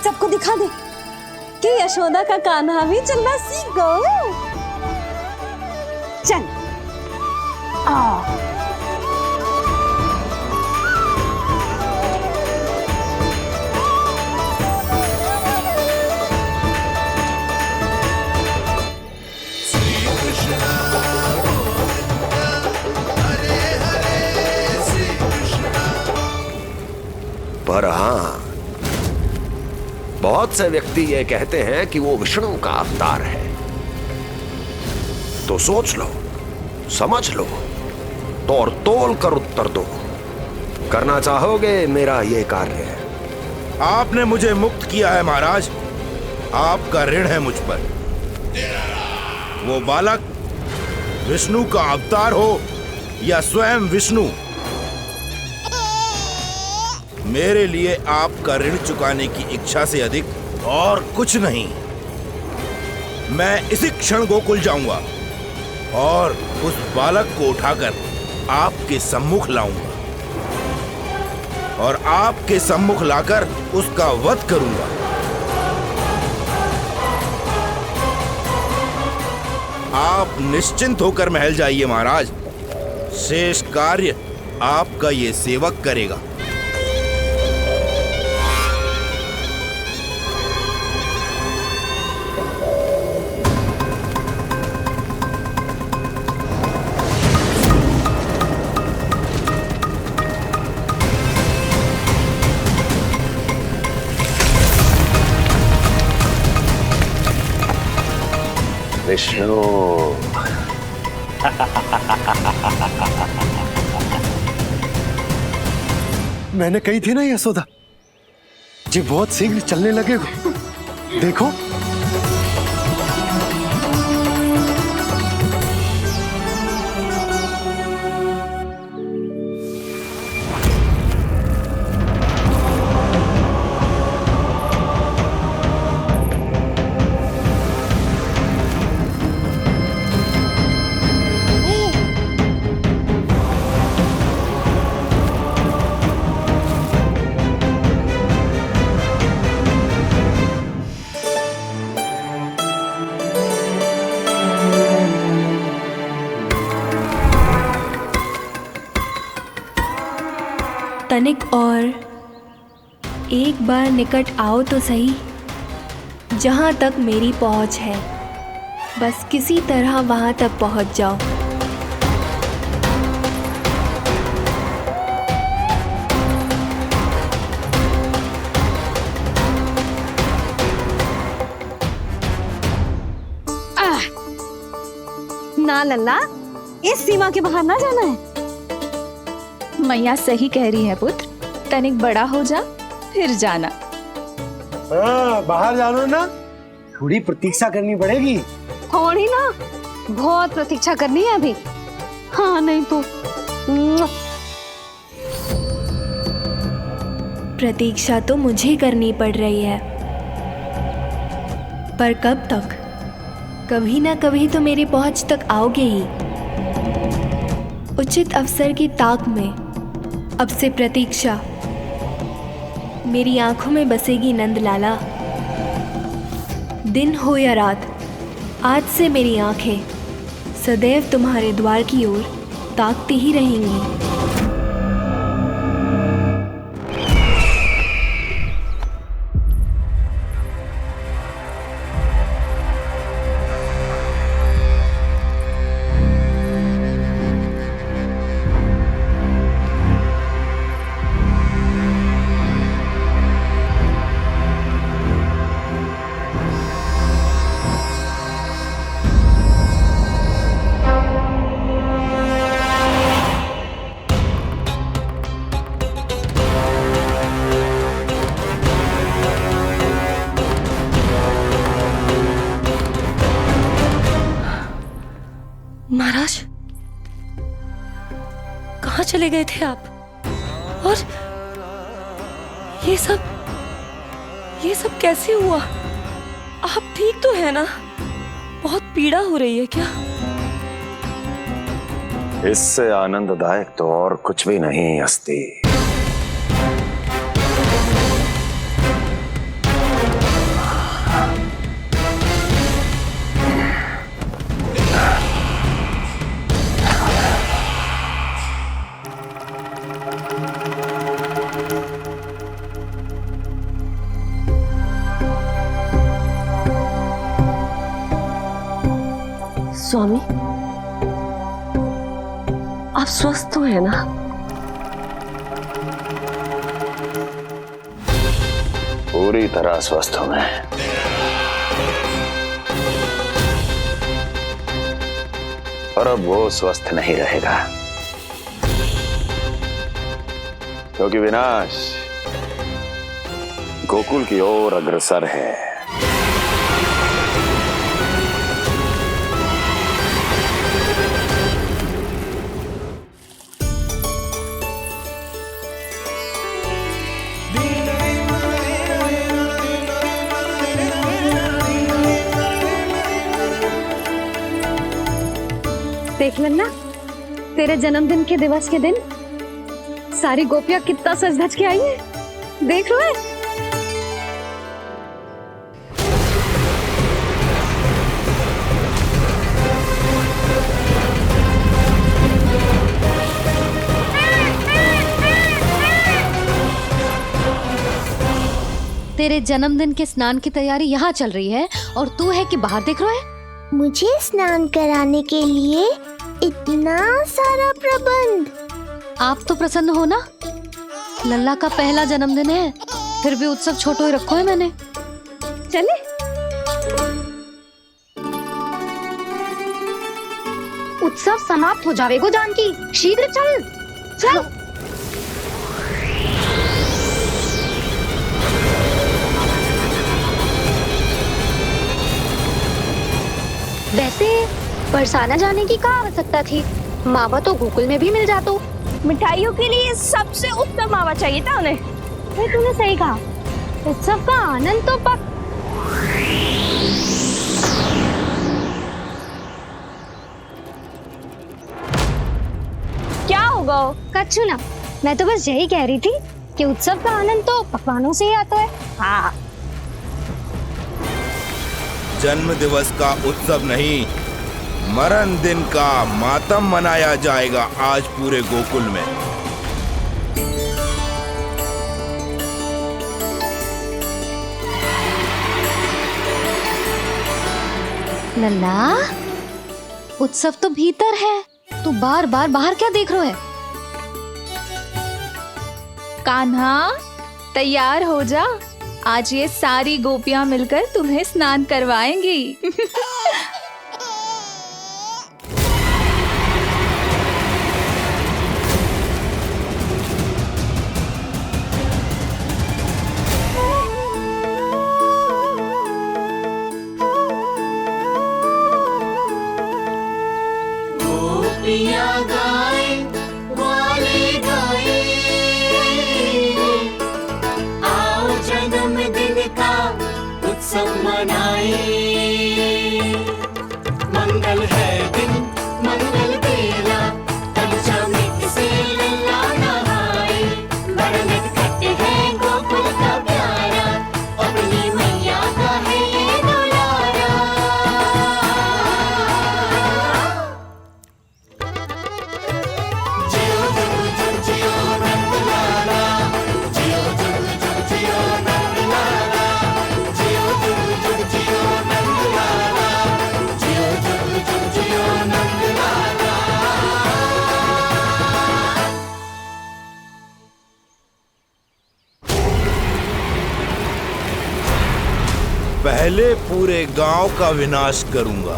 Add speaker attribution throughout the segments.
Speaker 1: सबको दिखा दे कि यशोदा का कान्हा भी चलना सीख गो। चल आ
Speaker 2: पर हाँ, बहुत से व्यक्ति ये कहते हैं कि वो विष्णु का अवतार है। तो सोच लो, समझ लो, तोड़ तोल कर उत्तर दो। करना चाहोगे मेरा ये कार्य?
Speaker 3: आपने मुझे मुक्त किया है महाराज, आपका ऋण है मुझ पर। वो बालक विष्णु का अवतार हो या स्वयं विष्णु, मेरे लिए आपका ऋण चुकाने की इच्छा से अधिक और कुछ नहीं। मैं इसी क्षण गोकुल जाऊंगा और उस बालक को उठाकर आपके सम्मुख लाऊंगा और आपके सम्मुख लाकर उसका वध करूंगा। आप निश्चिंत होकर महल जाइए महाराज, शेष कार्य आपका ये सेवक करेगा।
Speaker 2: विष्णु
Speaker 4: मैंने कही थी ना यशोदा जी, बहुत शीघ्र चलने लगे। देखो
Speaker 5: तनिक और एक बार निकट आओ तो सही, जहाँ तक मेरी पहुँच है, बस किसी तरह वहाँ तक पहुँच जाओ।
Speaker 1: ना लल्ला, इस सीमा के बाहर ना जाना है।
Speaker 6: मैया सही कह रही है पुत्र, तनिक बड़ा हो जा फिर जाना।
Speaker 4: बाहर जानो ना, थोड़ी प्रतीक्षा करनी पड़ेगी।
Speaker 1: थोड़ी ना, बहुत प्रतीक्षा करनी है अभी। हाँ नहीं तो
Speaker 5: प्रतीक्षा तो मुझे करनी पड़ रही है, पर कब तक? कभी ना कभी तो मेरी पहुंच तक आओगे ही। उचित अवसर की ताक में अब से प्रतीक्षा मेरी आंखों में बसेगी नंदलाला। दिन हो या रात, आज से मेरी आंखें सदैव तुम्हारे द्वार की ओर ताकती ही रहेंगी।
Speaker 7: महाराज, कहाँ चले गए थे आप? और ये सब कैसे हुआ? आप ठीक तो है ना? बहुत पीड़ा हो रही है क्या?
Speaker 2: इससे आनंददायक तो और कुछ भी नहीं हस्ती।
Speaker 7: स्वामी, आप स्वस्थ तो है ना?
Speaker 8: पूरी तरह स्वस्थ हूं मैं। और अब वो स्वस्थ नहीं रहेगा, क्योंकि विनाश गोकुल की ओर अग्रसर है।
Speaker 1: देख लेना, तेरे जन्मदिन के दिवस के दिन सारी गोपियां कितना सज धज के आई है। देख लो है। तेरे जन्मदिन के स्नान की तैयारी यहाँ चल रही है और तू है कि बाहर देख रहा है।
Speaker 9: मुझे स्नान कराने के लिए इतना सारा प्रबंध।
Speaker 1: आप तो प्रसन्न हो ना, लल्ला का पहला जन्मदिन है, फिर भी उत्सव छोटो ही रखो है मैंने। चले उत्सव समाप्त हो जाएगा जानकी, शीघ्र चल चल। वैसे बरसाना जाने की क्या आवश्यकता थी, मावा तो गोकुल में भी मिल जातो।
Speaker 6: मिठाइयों के लिए सबसे उत्तम मावा चाहिए था उन्हें।
Speaker 1: तूने सही कहा, उत्सव का आनंद तो पक।
Speaker 6: क्या होगा?
Speaker 1: कच्चू ना, मैं तो बस यही कह रही थी कि उत्सव का आनंद तो पकवानों से ही आता है।
Speaker 6: हाँ,
Speaker 3: जन्म दिवस का उत्सव नहीं, मरण दिन का मातम मनाया जाएगा आज पूरे गोकुल में।
Speaker 1: लल्ला, उत्सव तो भीतर है, तू बार बार बाहर क्या देख रहा है?
Speaker 6: कान्हा तैयार हो जा, आज ये सारी गोपियां मिलकर तुम्हें स्नान करवाएंगी।
Speaker 10: मंगल है दिन, मंगल बेला, तब चमित से लल्ला नहाए। बड़ा नटखट है गोकुल का प्यारा, अपनी मैया का है ये दुलारा। जियो जुग जुग जियो नंद लाला, जियो जुग जुग जियो नंद लाला, जियो जुग जुग जियो नंद लाला, जियो जुग जुग जियो नंद लाला।
Speaker 3: पहले पूरे गांव का विनाश करूंगा,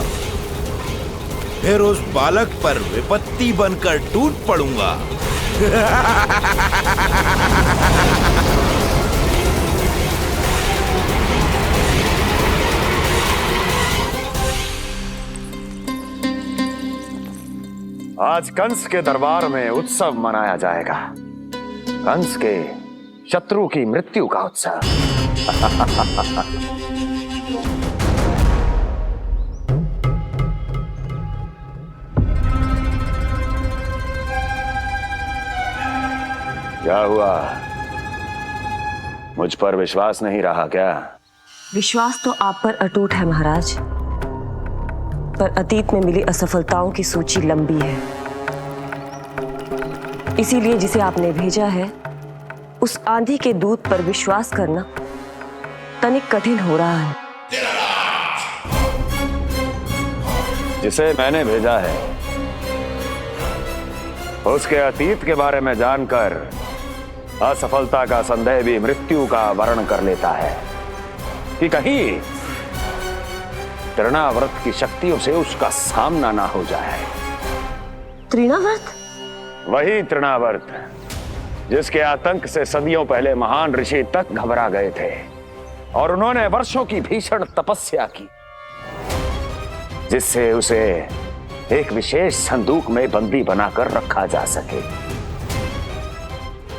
Speaker 3: फिर उस बालक पर विपत्ति बनकर टूट पड़ूंगा।
Speaker 8: आज कंस के दरबार में उत्सव मनाया जाएगा, कंस के शत्रु की मृत्यु का उत्सव। क्या हुआ, मुझ पर विश्वास नहीं रहा क्या?
Speaker 7: विश्वास तो आप पर अटूट है महाराज, पर अतीत में मिली असफलताओं की सूची लंबी है। इसीलिए जिसे आपने भेजा है उस आंधी के दूत पर विश्वास करना तनिक कठिन हो रहा है।
Speaker 8: जिसे मैंने भेजा है उसके अतीत के बारे में जानकर असफलता का संदेह भी मृत्यु का वर्ण कर लेता है कि कहीं तृणाव्रत की शक्तियों से उसका सामना ना हो जाए।
Speaker 7: तृणाव्रत?
Speaker 8: वही तृणाव्रत जिसके आतंक से सदियों पहले महान ऋषि तक घबरा गए थे और उन्होंने वर्षों की भीषण तपस्या की जिससे उसे एक विशेष संदूक में बंदी बनाकर रखा जा सके।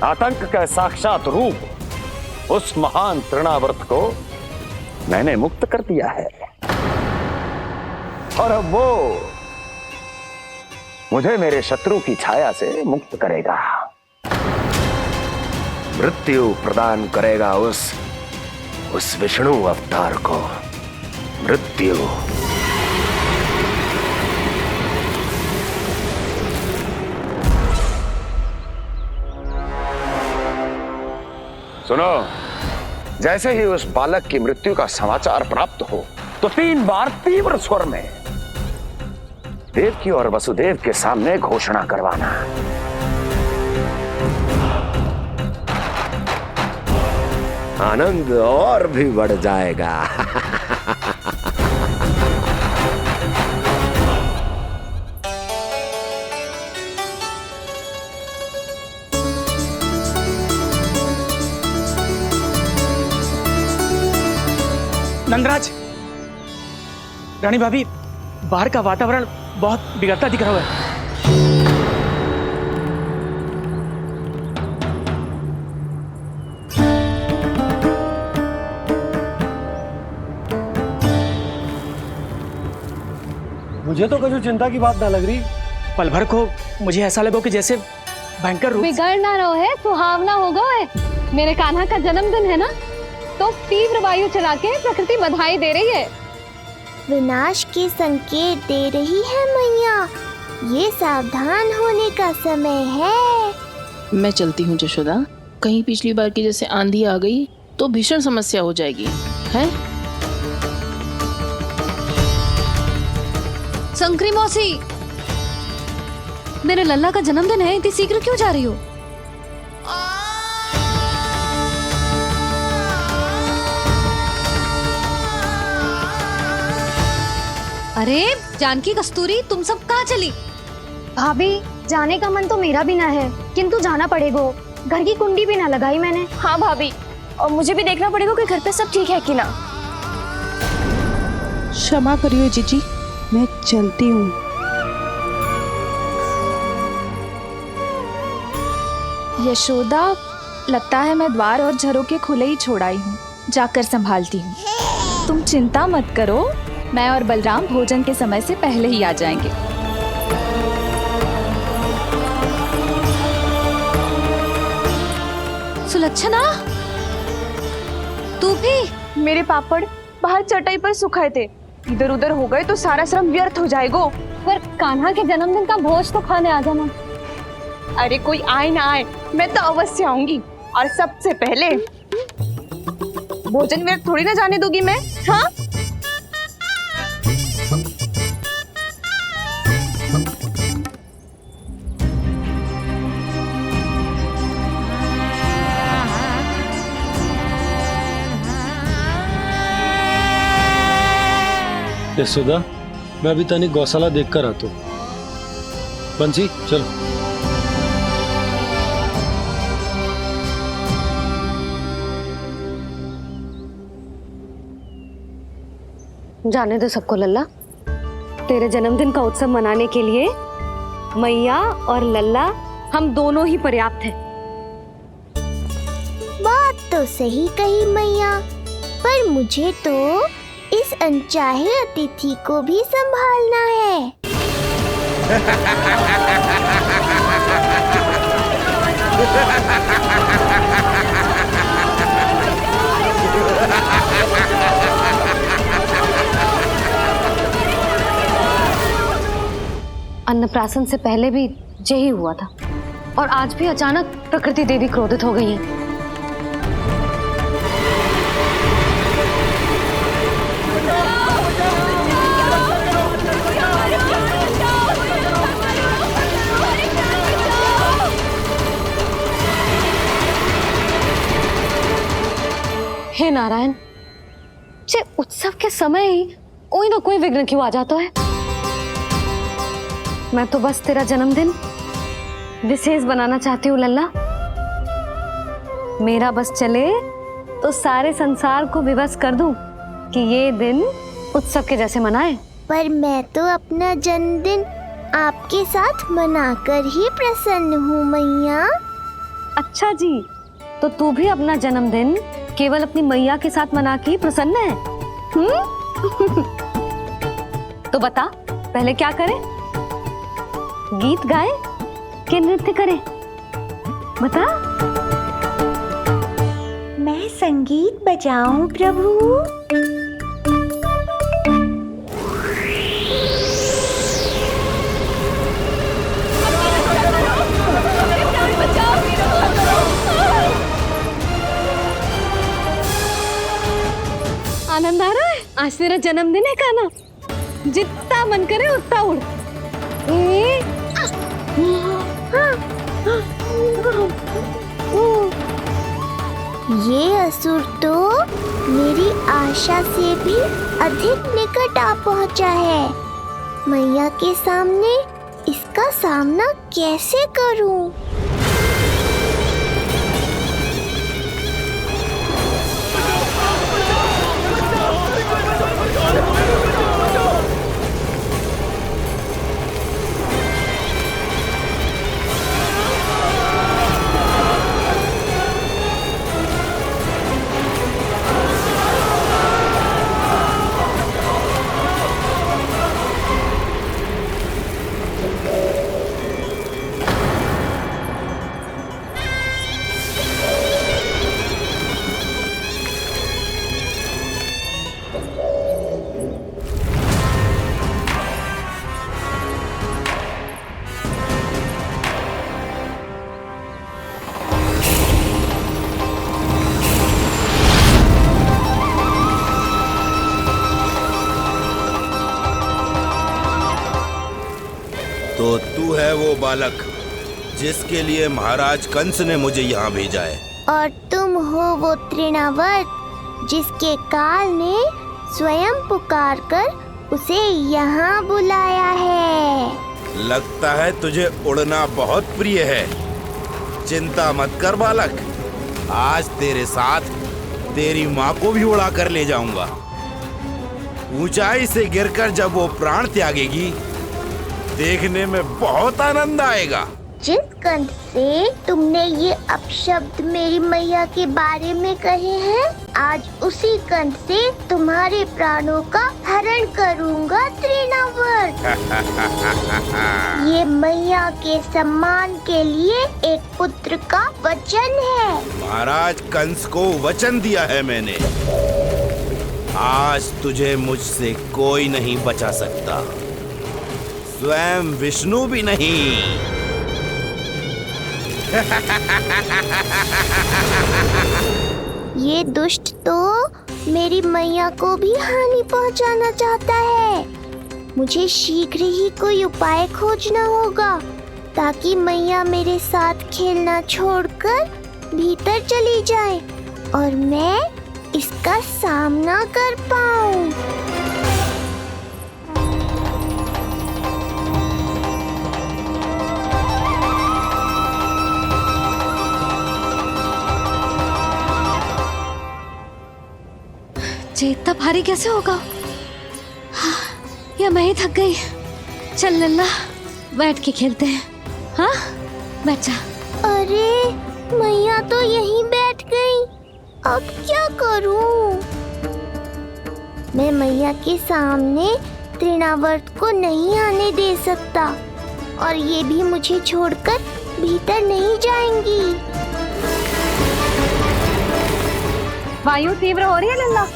Speaker 8: आतंक का साक्षात रूप उस महान तृणाव्रत को मैंने मुक्त कर दिया है और अब वो मुझे मेरे शत्रु की छाया से मुक्त करेगा, मृत्यु प्रदान करेगा उस विष्णु अवतार को मृत्यु। सुनो, जैसे ही उस बालक की मृत्यु का समाचार प्राप्त हो तो 3 बार तीव्र स्वर में देवकी और वसुदेव के सामने घोषणा करवाना।
Speaker 2: आनंद और भी बढ़ जाएगा।
Speaker 11: नंदराज, रानी भाभी, बाहर का वातावरण बहुत बिगड़ता दिख रहा है।
Speaker 4: मुझे तो कुछ चिंता की बात ना लग रही।
Speaker 11: पल भर को मुझे ऐसा लगो कि जैसे भयंकर रूप।
Speaker 1: बिगड़ ना रहो है, सुहावना होगा है। मेरे कान्हा का जन्मदिन है ना, तो तीव्र वायु चला के प्रकृति बधाई दे रही है।
Speaker 9: विनाश के संकेत दे रही है मैया, ये सावधान होने का समय है।
Speaker 12: मैं चलती हूँ जशोदा, कहीं पिछली बार की जैसे आंधी आ गई तो भीषण समस्या हो जाएगी, है?
Speaker 1: शंकरी मौसी, मेरे लल्ला का जन्मदिन है, इतनी शीघ्र क्यों जा रही हो? अरे जानकी, कस्तूरी, तुम सब कहाँ चली?
Speaker 9: भाभी, जाने का मन तो मेरा भी ना है, किंतु जाना पड़ेगा। घर की कुंडी भी ना लगाई मैंने।
Speaker 7: हाँ भाभी, और मुझे भी देखना पड़ेगा कि घर पे सब ठीक है कि ना।
Speaker 12: क्षमा करिए जीजी, मैं चलती हूँ।
Speaker 6: यशोदा, लगता है मैं द्वार और झरोके खुले ही छोड़ आई हूँ, जाकर संभालती हूँ। तुम चिंता मत करो, मैं और बलराम भोजन के समय से पहले ही आ जाएंगे।
Speaker 1: सुलक्षणा, तू भी?
Speaker 7: मेरे पापड़ बाहर चटाई पर सुखाए थे, इधर उधर हो गए तो सारा श्रम व्यर्थ हो जाएगा।
Speaker 1: पर कान्हा के जन्मदिन का भोज तो खाने आ जाना।
Speaker 7: अरे कोई आए ना आए, मैं तो अवश्य आऊंगी, और सबसे पहले भोजन व्यर्थ थोड़ी ना जाने दूंगी मैं। हाँ,
Speaker 4: यशोदा, मैं अभी तनिक गौशाला देख कर आता हूँ। बंसी, चलो।
Speaker 1: जाने दो सबको लल्ला, तेरे जन्मदिन का उत्सव मनाने के लिए मैया और लल्ला हम दोनों ही पर्याप्त हैं।
Speaker 9: बात तो सही कही मैया, पर मुझे तो इस अनचाहे अतिथि को भी संभालना है।
Speaker 1: अन्नप्राशन से पहले भी यही हुआ था, और आज भी अचानक प्रकृति देवी क्रोधित हो गई है। हे नारायण, जे उत्सव के समय ही कोई ना कोई विघ्न क्यों आ जाता है। मैं तो बस तेरा जन्मदिन विशेष बनाना चाहती हूँ लल्ला। मेरा बस चले तो सारे संसार को विवश कर दूं कि ये दिन उत्सव के जैसे मनाए।
Speaker 9: पर मैं तो अपना जन्मदिन आपके साथ मनाकर ही प्रसन्न हूँ मैया।
Speaker 1: अच्छा जी, तो तू भी अपना जन्मदिन केवल अपनी मैया के साथ मना के ही प्रसन्न है? तो बता, पहले क्या करें? गीत गाए कि नृत्य करें? बता।
Speaker 9: मैं संगीत बजाऊं प्रभु?
Speaker 1: आनंद आ रहा है? आज तेरा जन्मदिन है कान्हा, जितना मन करे उतना उड़।
Speaker 9: ये असुर तो मेरी आशा से भी अधिक निकट आ पहुंचा है। मैया के सामने इसका सामना कैसे करूं?
Speaker 3: तो तू है वो बालक जिसके लिए महाराज कंस ने मुझे यहाँ भेजा है।
Speaker 9: और तुम हो वो तृणावर्त जिसके काल ने स्वयं पुकार कर उसे यहाँ बुलाया है।
Speaker 3: लगता है तुझे उड़ना बहुत प्रिय है। चिंता मत कर बालक, आज तेरे साथ तेरी माँ को भी उड़ा कर ले जाऊंगा। ऊंचाई से गिरकर जब वो प्राण त्यागेगी, देखने में बहुत आनंद आएगा।
Speaker 9: जिस कंठ से तुमने ये अपशब्द मेरी मैया के बारे में कहे हैं, आज उसी कंठ से तुम्हारे प्राणों का हरण करूंगा तृणावर्त। ये मैया के सम्मान के लिए एक पुत्र का वचन है।
Speaker 3: महाराज कंस को वचन दिया है मैंने। आज तुझे मुझसे कोई नहीं बचा सकता, स्वयं विष्णु भी नहीं।
Speaker 9: ये दुष्ट तो मेरी मैया को भी हानि पहुंचाना चाहता है। मुझे शीघ्र ही कोई उपाय खोजना होगा ताकि मैया मेरे साथ खेलना छोड़कर भीतर चली जाए और मैं इसका सामना कर पाऊं।
Speaker 1: ये इतना भारी कैसे होगा? हाँ, या मैं ही थक गई। चल लल्ला, बैठ के खेलते हैं। हाँ, बैठ जा।
Speaker 9: अरे मैया तो यहीं बैठ गई, अब क्या करूं? मैं मैया के सामने तृणावर्त को नहीं आने दे सकता और ये भी मुझे छोड़कर भीतर नहीं जाएंगी।
Speaker 1: वायु तीव्र हो रही है लल्ला,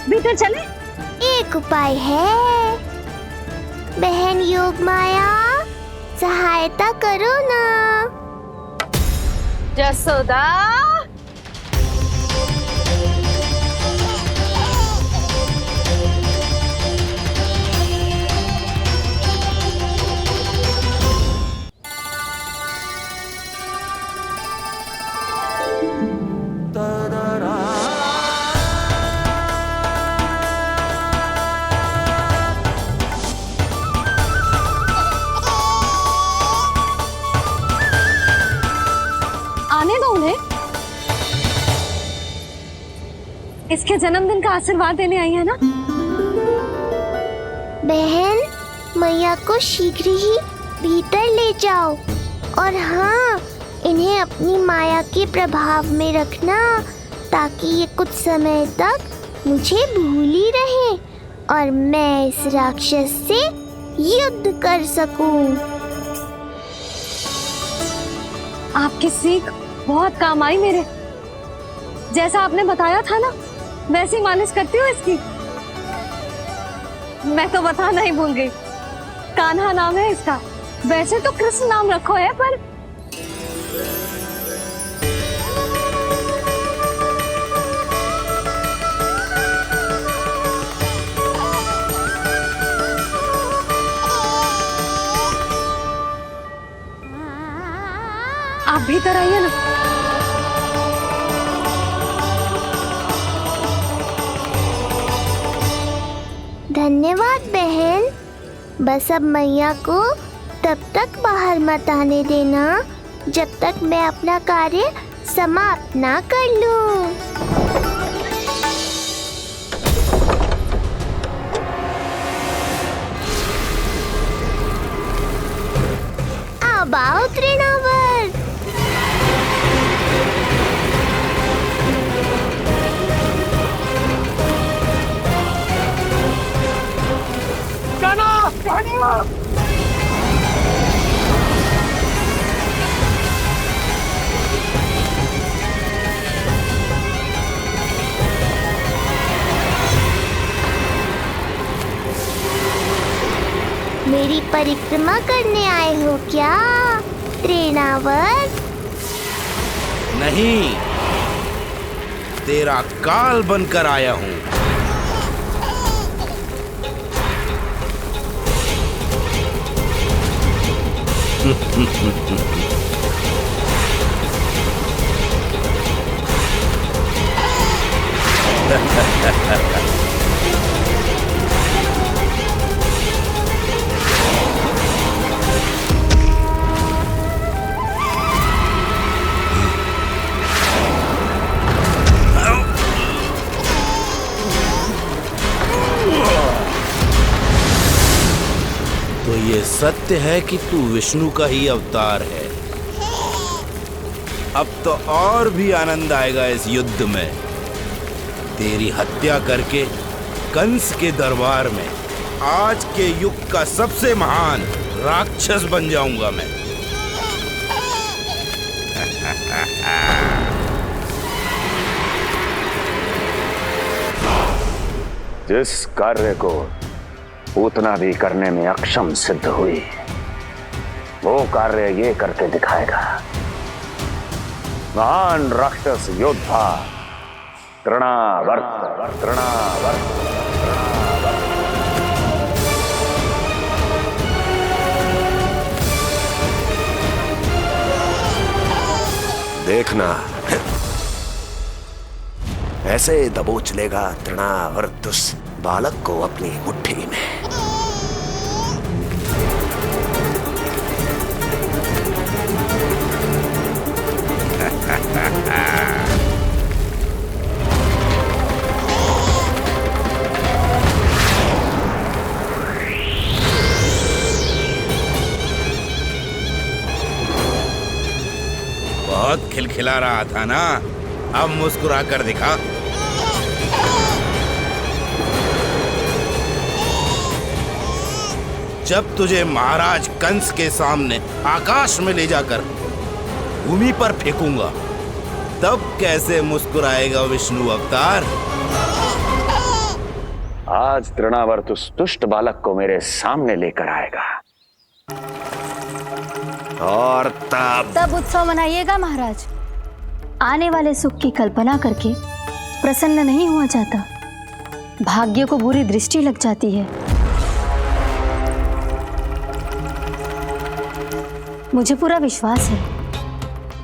Speaker 1: भीतर चले।
Speaker 9: एक उपाय है, बहन योग माया, सहायता करो ना।
Speaker 1: जसोदा,
Speaker 10: da da da
Speaker 1: इसके जन्मदिन का आशीर्वाद देने आई है ना?
Speaker 9: बहन, मैया को शीघ्र ही भीतर ले जाओ और हाँ, इन्हें अपनी माया के प्रभाव में रखना ताकि ये कुछ समय तक मुझे भूली रहे और मैं इस राक्षस से युद्ध कर सकूं।
Speaker 1: आपकी सीख बहुत काम आई मेरे। जैसा आपने बताया था ना, वैसी मालिश करती हूँ इसकी। मैं तो बताना ही भूल गई, कान्हा नाम है इसका। वैसे तो कृष्ण नाम रखो है, पर आप भीतर आइए ना।
Speaker 9: धन्यवाद बहन। बस अब मैया को तब तक बाहर मत आने देना जब तक मैं अपना कार्य समाप्त ना कर लूं। अब आओ तृणावर। मेरी परिक्रमा करने आए हो क्या तृणावर?
Speaker 3: नहीं, तेरा काल बनकर आया हूँ। तो ये सत्य है कि तू विष्णु का ही अवतार है। अब तो और भी आनंद आएगा इस युद्ध में। तेरी हत्या करके कंस के दरबार में आज के युग का सबसे महान राक्षस बन जाऊंगा मैं।
Speaker 8: जिस कार्य को उतना भी करने में अक्षम सिद्ध हुई, वो कार्य ये करके दिखाएगा। महान राक्षस योद्धा तृणावर्त।
Speaker 2: देखना, ऐसे दबोच लेगा तृणावर्त उस बालक को अपनी मुट्ठी में।
Speaker 3: बहुत खिलखिला रहा था ना, अब मुस्कुरा कर दिखा। जब तुझे महाराज कंस के सामने आकाश में ले जाकर भूमि पर फेंकूंगा, तब कैसे मुस्कुराएगा विष्णु अवतार?
Speaker 8: आज तृणावर्त उस दुष्ट बालक को मेरे सामने लेकर आएगा
Speaker 2: और तब
Speaker 1: उत्सव मनाइएगा महाराज। आने वाले सुख की कल्पना करके प्रसन्न नहीं हुआ जाता, भाग्य को बुरी दृष्टि लग जाती है। मुझे पूरा विश्वास है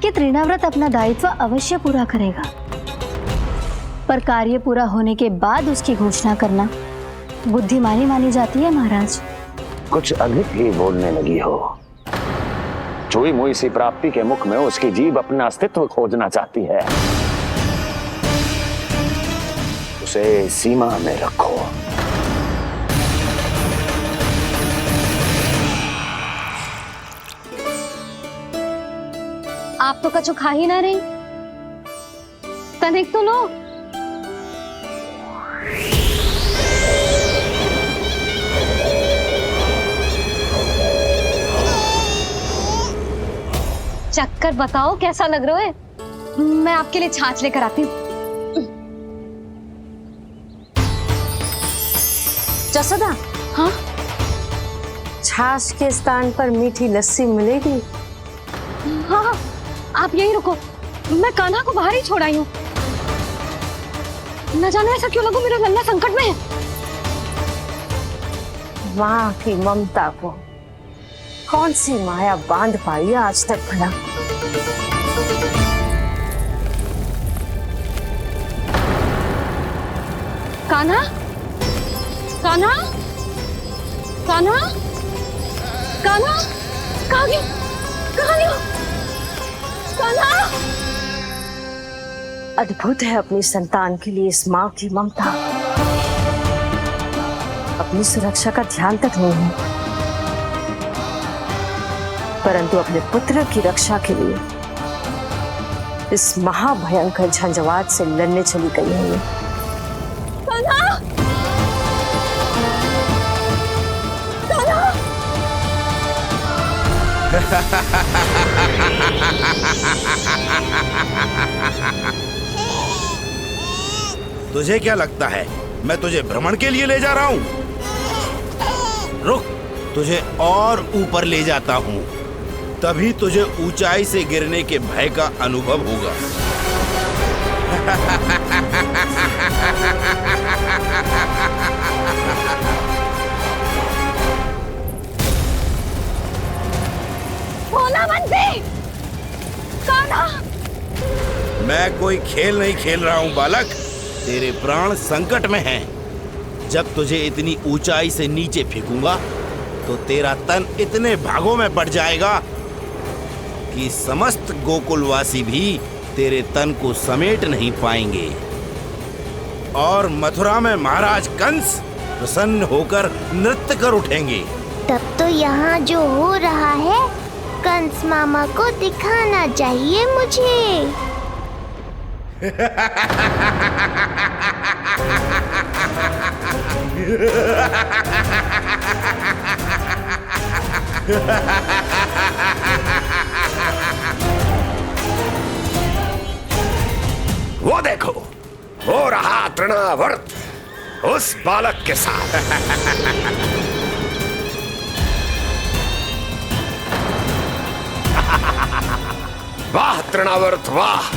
Speaker 1: कि तृणाव्रत अपना दायित्व अवश्य पूरा करेगा, पर कार्य पूरा होने के बाद उसकी घोषणा करना बुद्धिमानी मानी जाती है महाराज।
Speaker 8: कुछ अधिक ही बोलने लगी हो। चुई मुई सी प्राप्ति के मुख में उसकी जीभ अपना अस्तित्व खोजना चाहती है। उसे सीमा में रखो।
Speaker 1: आप तो कछु खा ही ना रही, तनिक तो लो। चक्कर बताओ कैसा लग रहा है? मैं आपके लिए छाछ लेकर आती हूँ।
Speaker 13: जसोदा,
Speaker 1: हाँ,
Speaker 13: छाछ के स्थान पर मीठी लस्सी मिलेगी।
Speaker 1: हाँ हाँ, आप यहीं रुको, मैं कान्हा को बाहर ही छोड़ आई हूँ। न जाने ऐसा क्यों लगू मेरा लल्ला संकट में है।
Speaker 13: माँ की ममता को कौन सी माया बांध पाई आज तक भला।
Speaker 1: कान्हा, कान्हा, कान्हा, कान्हा, कहाँ गया? कहाँ गया? कान्हा!
Speaker 13: अद्भुत है अपनी संतान के लिए इस माँ की ममता। अपनी सुरक्षा का ध्यान तक नहीं है, परंतु अपने पुत्र की रक्षा के लिए इस महाभयंकर झंझावात से लड़ने चली गई है।
Speaker 1: कान्हा! कान्हा!
Speaker 3: तुझे क्या लगता है मैं तुझे भ्रमण के लिए ले जा रहा हूँ? रुक, तुझे और ऊपर ले जाता हूँ, तभी तुझे ऊंचाई से गिरने के भय का अनुभव होगा।
Speaker 1: भोला बंसी! कान्हा!
Speaker 3: मैं कोई खेल नहीं खेल रहा हूँ बालक, तेरे प्राण संकट में हैं। जब तुझे इतनी ऊंचाई से नीचे फेंकूंगा तो तेरा तन इतने भागों में बढ़ जाएगा कि समस्त गोकुलवासी भी तेरे तन को समेट नहीं पाएंगे। और मथुरा में महाराज कंस प्रसन्न होकर नृत्य कर उठेंगे।
Speaker 9: तब तो यहाँ जो हो रहा है कंस मामा को दिखाना चाहिए मुझे।
Speaker 2: वो देखो, हो रहा तृणावर्त उस बालक के साथ। वाह तृणावर्त वाह!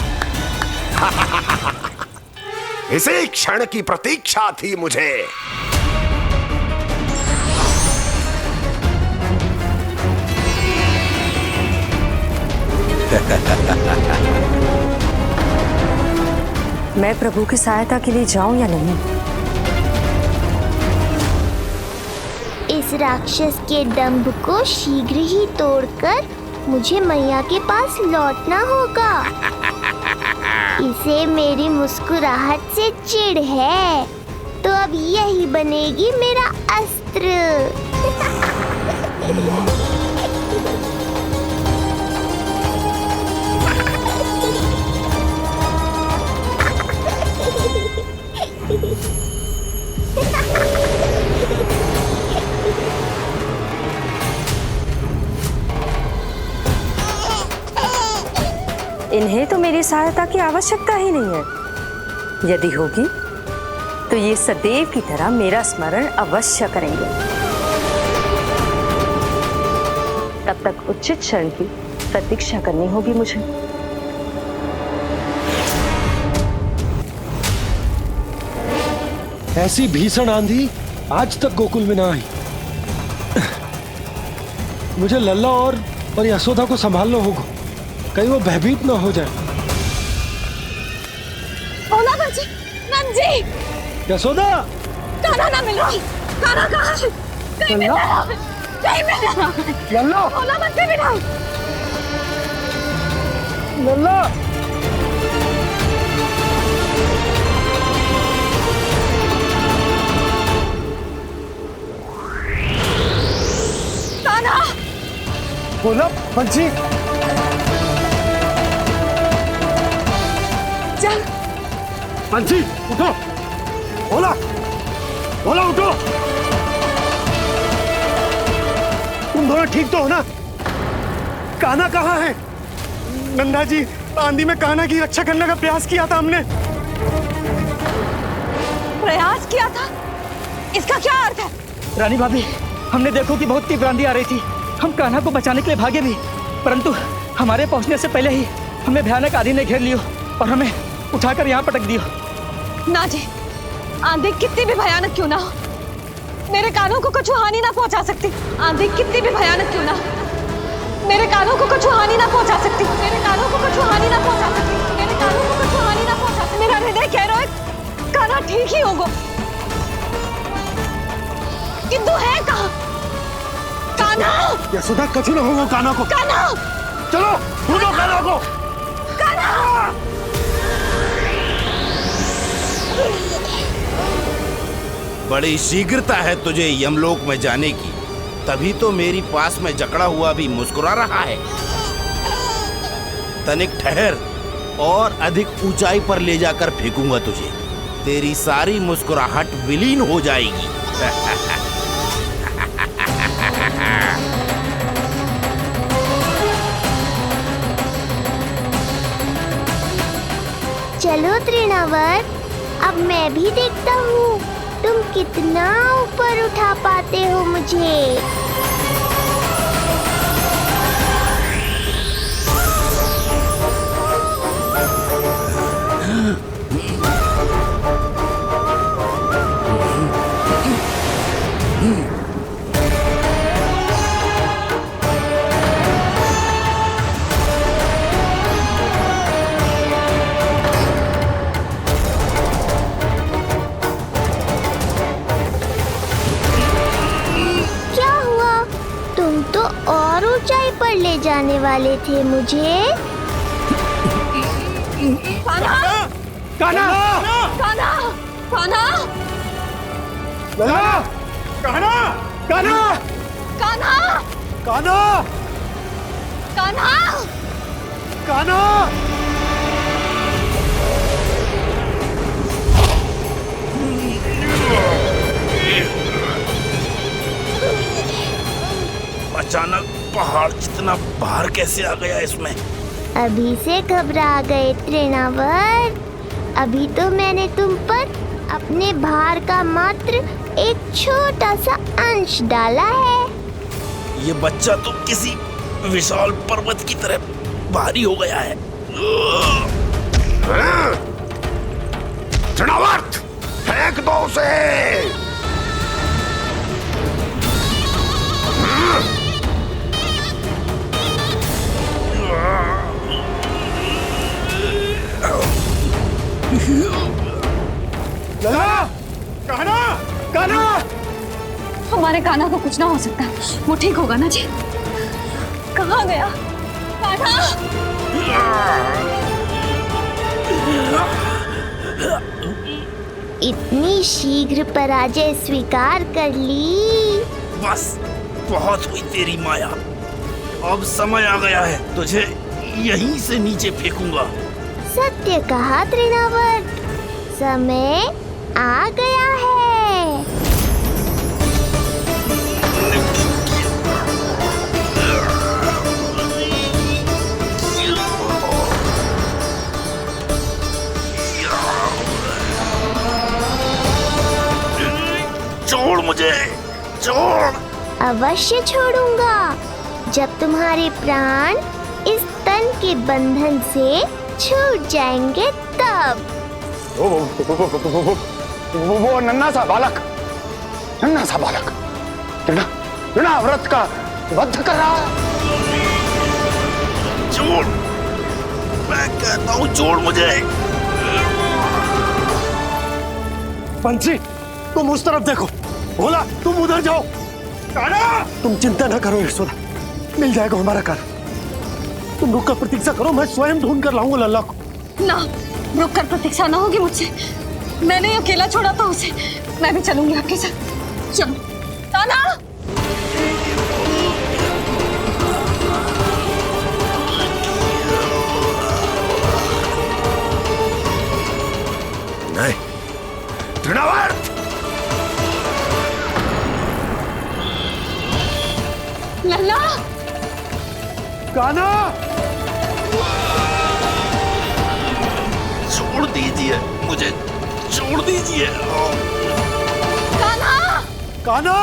Speaker 2: इसी क्षण की प्रतीक्षा थी मुझे।
Speaker 13: मैं प्रभु की सहायता के लिए जाऊं या नहीं?
Speaker 9: इस राक्षस के दंभ को शीघ्र ही तोड़कर मुझे मैया के पास लौटना होगा। इसे मेरी मुस्कुराहट से चिढ़ है, तो अब यही बनेगी मेरा अस्त्र।
Speaker 13: इन्हें तो मेरी सहायता की आवश्यकता ही नहीं है। यदि होगी तो ये सदैव की तरह मेरा स्मरण अवश्य करेंगे। तब तक उचित क्षण की प्रतीक्षा करनी होगी मुझे।
Speaker 4: ऐसी भीषण आंधी आज तक गोकुल में ना आई। मुझे लल्ला और यशोदा को संभालना होगा, कहीं वो भयभीत ना हो जाए।
Speaker 1: भोला बंसी! नंजी!
Speaker 4: यशोदा!
Speaker 1: कान्हा ना मिल रहा। कान्हा कहाँ है? कहीं मिल रहा है। कहीं मिल रहा है।
Speaker 4: लल्ला!
Speaker 1: भोला बंसी मिला।
Speaker 4: लल्ला! बोला बंसी।
Speaker 7: चल
Speaker 4: बंसी उठो। बोला बोला उठो। तुम दोनों ठीक तो हो ना? कान्हा कहाँ है? नंदा जी, आंधी में कान्हा की रक्षा करने का प्रयास किया था हमने।
Speaker 7: प्रयास किया था? इसका क्या अर्थ है?
Speaker 11: रानी भाभी, हमने देखो कि बहुत तीव्र आंधी आ रही थी। हम कान्हा को बचाने के लिए भागे भी, परंतु हमारे पहुंचने से पहले ही हमें भयानक आंधी ने घेर लियो और हमें उठाकर यहाँ पटक दियो।
Speaker 7: ना जी, आंधी कितनी भी भयानक क्यों ना हो, मेरे कानों को कुछ हानि ना पहुंचा सकती। आंधी कितनी भी भयानक क्यों ना हो, मेरे कानों को कुछ हानि ना पहुंचा सकती। मेरे कानों को कुछ हानि ना पहुंचा सकती। मेरे कानों को कुछ हानि ना पहुंचा सकती। मेरा हृदय कह रहा है कान्हा ठीक ही होगा, किंतु है कहाँ कान्हा?
Speaker 4: यशोदा कछु न होगा कान्हा को।
Speaker 7: कान्हा
Speaker 4: चलो ढूंढो कान्हा को।
Speaker 7: कान्हा
Speaker 3: बड़ी शीघ्रता है तुझे यमलोक में जाने की, तभी तो मेरी पास में जकड़ा हुआ भी मुस्कुरा रहा है। तनिक ठहर और अधिक ऊंचाई पर ले जाकर फेंकूंगा तुझे, तेरी सारी मुस्कुराहट विलीन हो जाएगी।
Speaker 9: चलो तृणावर्त, अब मैं भी देखता हूँ तुम कितना ऊपर उठा पाते हो मुझे। पर ले जाने वाले थे मुझे।
Speaker 7: कान्हा!
Speaker 4: कान्हा!
Speaker 7: कान्हा! कान्हा!
Speaker 4: कान्हा! कान्हा! कान्हा!
Speaker 7: कान्हा!
Speaker 4: कान्हा!
Speaker 7: कान्हा!
Speaker 4: कान्हा!
Speaker 3: अचानक पहाड़ जितना भार कैसे आ गया इसमें?
Speaker 9: अभी से घबरा गए तृणावर्त। अभी तो मैंने तुम पर अपने भार का मात्र एक छोटा सा अंश डाला है।
Speaker 3: ये बच्चा तो किसी विशाल पर्वत की तरह भारी हो गया है।
Speaker 2: तृणावर्त, फेंक दो उसे।
Speaker 4: कान्हा! कान्हा!
Speaker 7: हमारे कान्हा को कुछ ना हो सकता, वो ठीक होगा ना जी? कहाँ गया कान्हा?
Speaker 9: इतनी शीघ्र पराजय स्वीकार कर ली।
Speaker 3: बस बहुत हुई तेरी माया, अब समय आ गया है, तुझे यहीं से नीचे फेंकूंगा।
Speaker 9: सत्य कहा तृणावर्त, समय आ गया है।
Speaker 3: छोड़ मुझे, छोड़।
Speaker 9: अवश्य छोड़ूंगा, जब तुम्हारे प्राण इस तन के बंधन से छूट जाएंगे तब।
Speaker 8: वो नन्हा सा बालक तृणाव्रत का वध कर रहा है।
Speaker 3: छोड़, मैं कहता हूँ छोड़ मुझे।
Speaker 4: बंसी, तुम उस तरफ देखो। भोला, तुम उधर जाओ। कान्हा! तुम चिंता न करो यशोदा, मिल जाएगा हमारा कान्हा। तुम रुक कर प्रतीक्षा करो, मैं स्वयं ढूंढ कर लाऊंगा लल्ला को।
Speaker 7: ना, रुक कर प्रतीक्षा ना होगी मुझसे। मैंने अकेला छोड़ा था उसे, मैं भी चलूंगी आपके साथ। चलो कान्हा!
Speaker 2: तृणावर्त!
Speaker 7: लल्ला!
Speaker 4: कान्हा!
Speaker 3: छोड़ दीजिए मुझे, छोड़ दीजिए।
Speaker 7: कान्हा!
Speaker 4: कान्हा!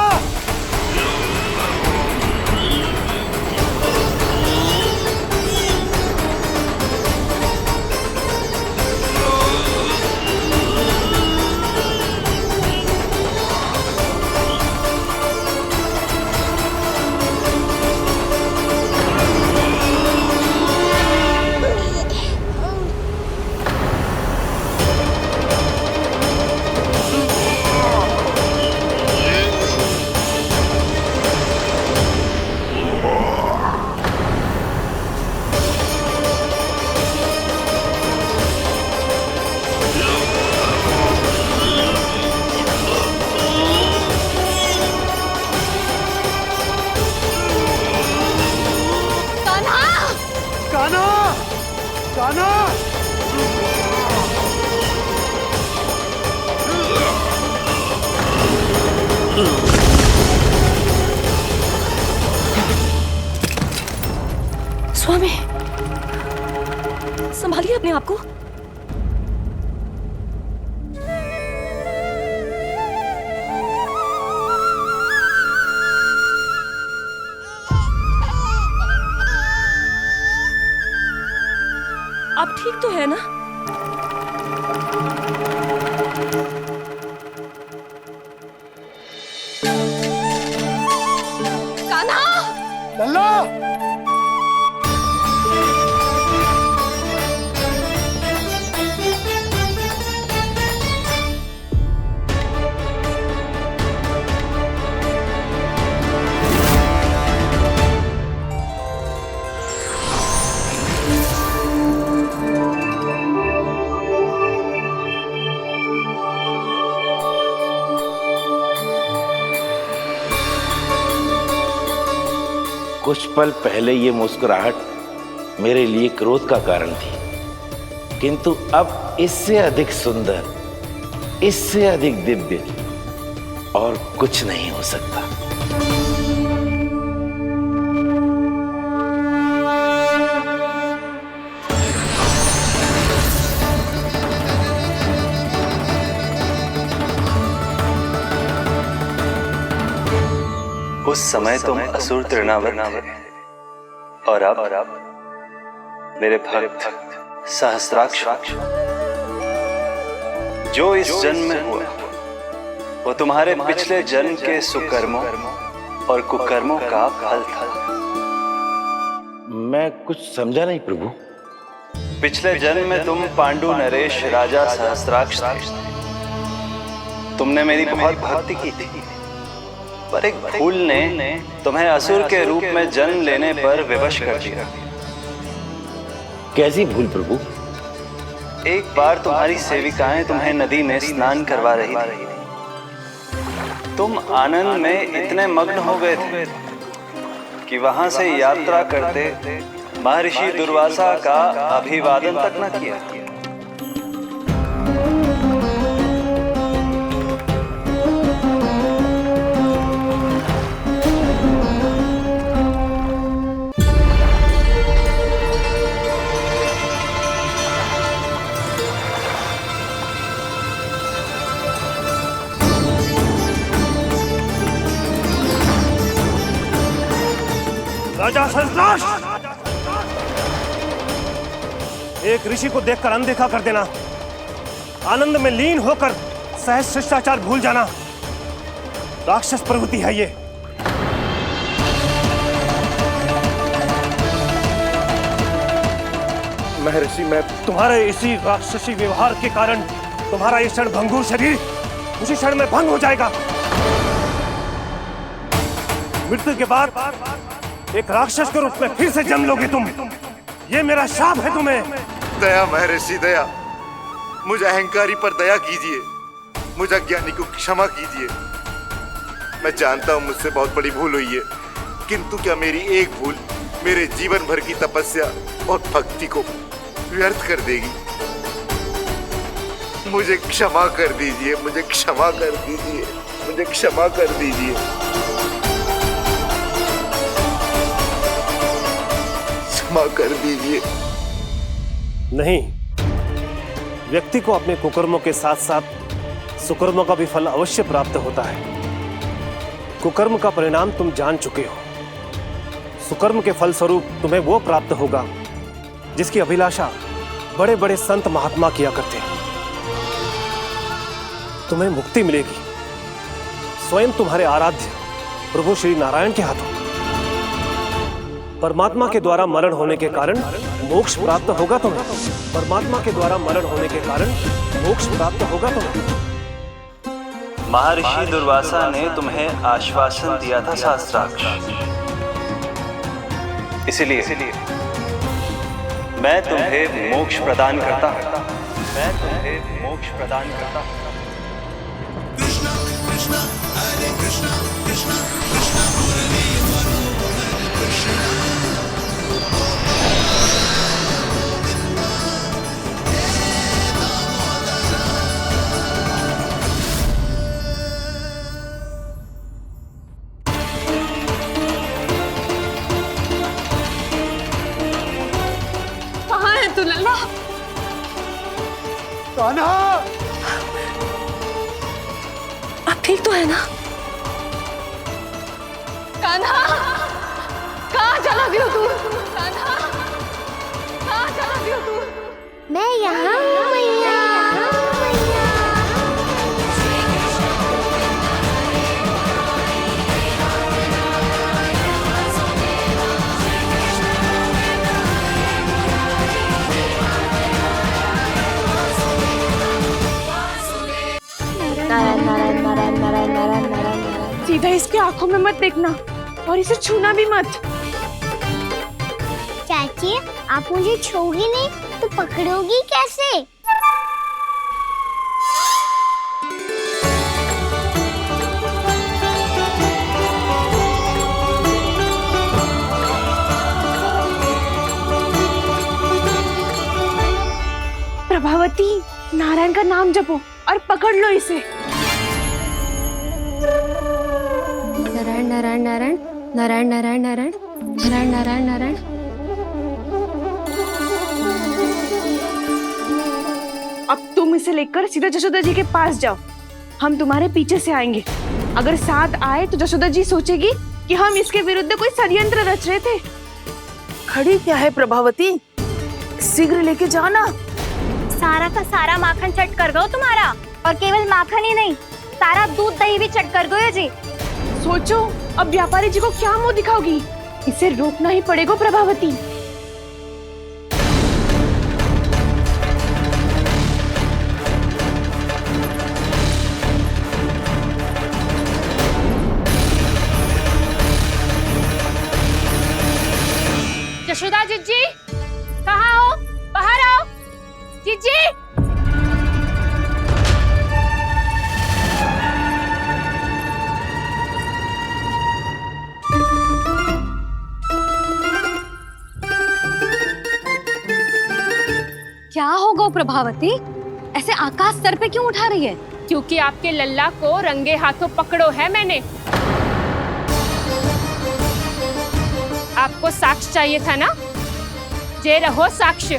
Speaker 7: स्वामी, संभालिए अपने आप को। आप ठीक तो है ना? कान्हा!
Speaker 4: लल्ला!
Speaker 3: कुछ पल पहले ये मुस्कुराहट मेरे लिए क्रोध का कारण थी, किंतु अब इससे अधिक सुंदर, इससे अधिक दिव्य और कुछ नहीं हो सकता।
Speaker 14: उस समय तुम असुर तृणावर्त थे और अब मेरे भक्त सहस्त्राक्ष। जो इस जन्म में हुआ वो तुम्हारे पिछले जन्म के सुकर्मों और कुकर्मों का फल था।
Speaker 3: मैं कुछ समझा नहीं प्रभु।
Speaker 14: पिछले जन्म में तुम पांडु नरेश राजा सहस्त्राक्ष थे। तुमने मेरी बहुत भक्ति की थी, पर एक भूल ने तुम्हें असुर के रूप में जन्म लेने पर विवश कर दिया।
Speaker 3: कैसी भूल प्रभु?
Speaker 14: एक बार तुम्हारी सेविकाएं तुम्हें नदी में स्नान करवा रही थी। तुम आनंद में इतने मग्न हो गए थे कि वहां से यात्रा करते महर्षि दुर्वासा का अभिवादन तक न किया।
Speaker 4: राजा सहस्त्राक्ष! एक ऋषि को देखकर अनदेखा कर देना, आनंद में लीन होकर सहज शिष्टाचार भूल जाना, राक्षस प्रवृत्ति है ये। महर्षि, मैं तुम्हारे इसी राक्षसी व्यवहार के कारण तुम्हारा ये क्षण भंगुर शरीर उसी क्षण में भंग हो जाएगा। मृत्यु के बाद एक राक्षस के रूप में फिर से जन्म लोगे तुम। ये मेरा शाप है तुम्हें।
Speaker 15: दया महर्षि दया, मुझे अहंकारी पर दया कीजिए, मुझे अज्ञानी को क्षमा कीजिए। मैं जानता हूँ मुझसे बहुत बड़ी भूल हुई है, किंतु क्या मेरी एक भूल मेरे जीवन भर की तपस्या और भक्ति को व्यर्थ कर देगी? मुझे क्षमा कर दीजिए, मुझे क्षमा कर दीजिए, मुझे क्षमा कर दीजिए। क्षमा कर दीजिए।
Speaker 4: नहीं, व्यक्ति को अपने कुकर्मों के साथ साथ सुकर्मों का भी फल अवश्य प्राप्त होता है। कुकर्म का परिणाम तुम जान चुके हो। सुकर्म के फल स्वरूप तुम्हें वो प्राप्त होगा जिसकी अभिलाषा बड़े बड़े संत महात्मा किया करते हैं। तुम्हें मुक्ति मिलेगी स्वयं तुम्हारे आराध्य प्रभु श्री नारायण के हाथों। परमात्मा के द्वारा मरण होने के कारण मोक्ष प्राप्त होगा तुम्हें। परमात्मा के द्वारा मरण होने के कारण मोक्ष प्राप्त होगा तुम्हें।
Speaker 14: महर्षि दुर्वासा ने तुम्हें आश्वासन दिया था शास्त्राक्ष, इसलिए मैं तुम्हें मोक्ष प्रदान करता हूं। मैं तुम्हें मोक्ष प्रदान करता हूं।
Speaker 10: कृष्णा कृष्णा हरे कृष्णा कृष्णा कृष्णा मुरली मनोहर कृष्णा।
Speaker 7: कहाँ है तू लल्ला?
Speaker 4: कान्हा,
Speaker 7: आप ठीक तो है ना? कान्हा, कहाँ चला गया तू? कान्हा, कहाँ चला गया तू?
Speaker 9: मैं यहाँ हूँ मैया।
Speaker 1: नारायण नारायण नारायण नारायण नारायण नारायण नारायण।
Speaker 7: सीधा इसके आंखों में मत देखना और इसे छूना भी मत।
Speaker 9: चाची, आप मुझे छोड़ोगी नहीं तो पकड़ोगी कैसे?
Speaker 7: प्रभावती, नारायण का नाम जपो और पकड़ लो इसे।
Speaker 1: नारायण नारायण नारायण नारायण नारायण नारायण नारायण नारायण नारायण।
Speaker 7: अब तुम इसे लेकर सीधा जशोदा जी के पास जाओ, हम तुम्हारे पीछे से आएंगे। अगर साथ आए तो जशोदा जी सोचेगी कि हम इसके विरुद्ध कोई षड्यंत्र रच रहे थे। खड़ी क्या है प्रभावती, शीघ्र लेके जाना।
Speaker 1: सारा का सारा माखन चट कर दो तुम्हारा, और केवल माखन ही नहीं, सारा दूध दही भी चट कर दो ये जी।
Speaker 7: सोचो अब व्यापारी जी को क्या मुंह दिखाओगी, इसे रोकना ही पड़ेगा प्रभावती।
Speaker 5: यशोदा जीजी, कहाँ हो? बाहर आओ जीजी।
Speaker 1: क्या होगा प्रभावती, ऐसे आकाश सर पे क्यों उठा रही है?
Speaker 5: क्योंकि आपके लल्ला को रंगे हाथों पकड़ो है मैंने। आपको साक्ष्य चाहिए था ना, जे रहो साक्ष्य।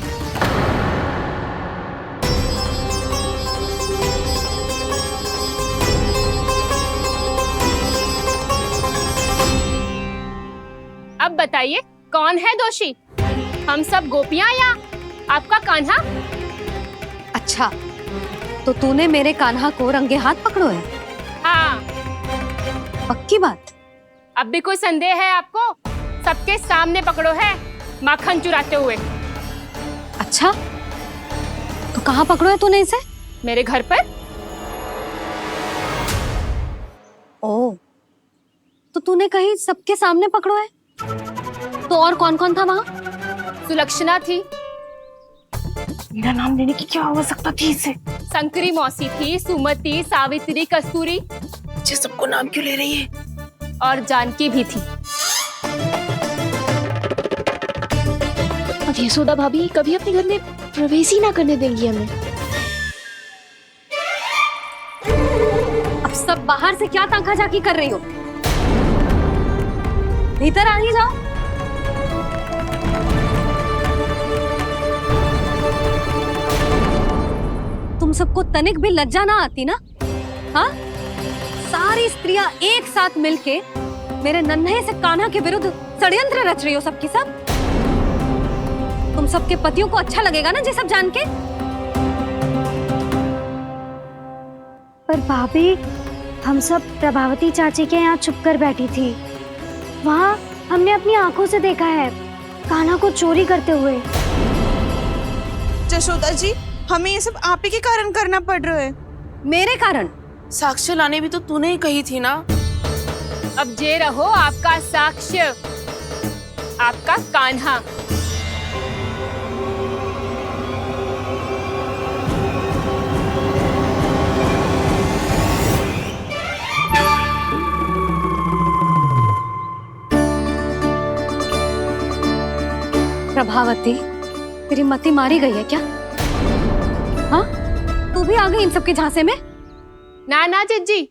Speaker 5: अब बताइए कौन है दोषी, हम सब गोपियां या आपका कान्हा?
Speaker 1: अच्छा, तो तूने मेरे कान्हा को रंगे हाथ पकड़ो है?
Speaker 5: हाँ।
Speaker 1: पक्की बात?
Speaker 5: अब भी कोई संदेह है आपको? सबके सामने पकड़ो है माखन चुराते हुए।
Speaker 1: अच्छा, तो कहाँ पकड़ो है तूने इसे?
Speaker 5: मेरे घर पर।
Speaker 1: ओ, तो तूने कहीं सबके सामने पकड़ो है? तो और कौन कौन था वहाँ?
Speaker 5: सुलक्षणा थी।
Speaker 7: मेरा नाम लेने की क्या आवश्यकता थी इसे?
Speaker 5: संकरी मौसी थी, सुमति, सावित्री, कस्तूरी।
Speaker 7: ये सबको नाम क्यों ले रही है?
Speaker 5: और जानकी भी थी।
Speaker 12: अब यशोदा भाभी कभी अपने घर में प्रवेश ही ना करने देंगी हमें।
Speaker 7: आप सब बाहर से क्या ताका झाकी कर रही हो? भीतर आ ही जाओ। तुम सबको तनिक भी लज्जा ना आती ना? हाँ, सारी स्त्रियां एक साथ मिलके मेरे नन्हे से कान्हा के विरुद्ध षड्यंत्र रच रही हो सबकी सब। तुम सबके पतियों को अच्छा लगेगा ना ये सब जान के?
Speaker 1: पर भाभी, हम सब प्रभावती चाची के यहाँ छुप कर बैठी थी। वहाँ हमने अपनी आंखों से देखा है कान्हा को चोरी करते हुए।
Speaker 16: जशोदा जी, हमें ये सब आप ही के कारण करना पड़ रहा है।
Speaker 7: मेरे कारण?
Speaker 12: साक्ष्य लाने भी तो तूने ही कही थी ना।
Speaker 17: अब जे रहो आपका साक्ष्य, आपका कान्हा।
Speaker 7: प्रभावती, तेरी मति मारी गई है क्या? हाँ, तू भी आ गई इन सबके झांसे में?
Speaker 17: ना ना जिज्जी,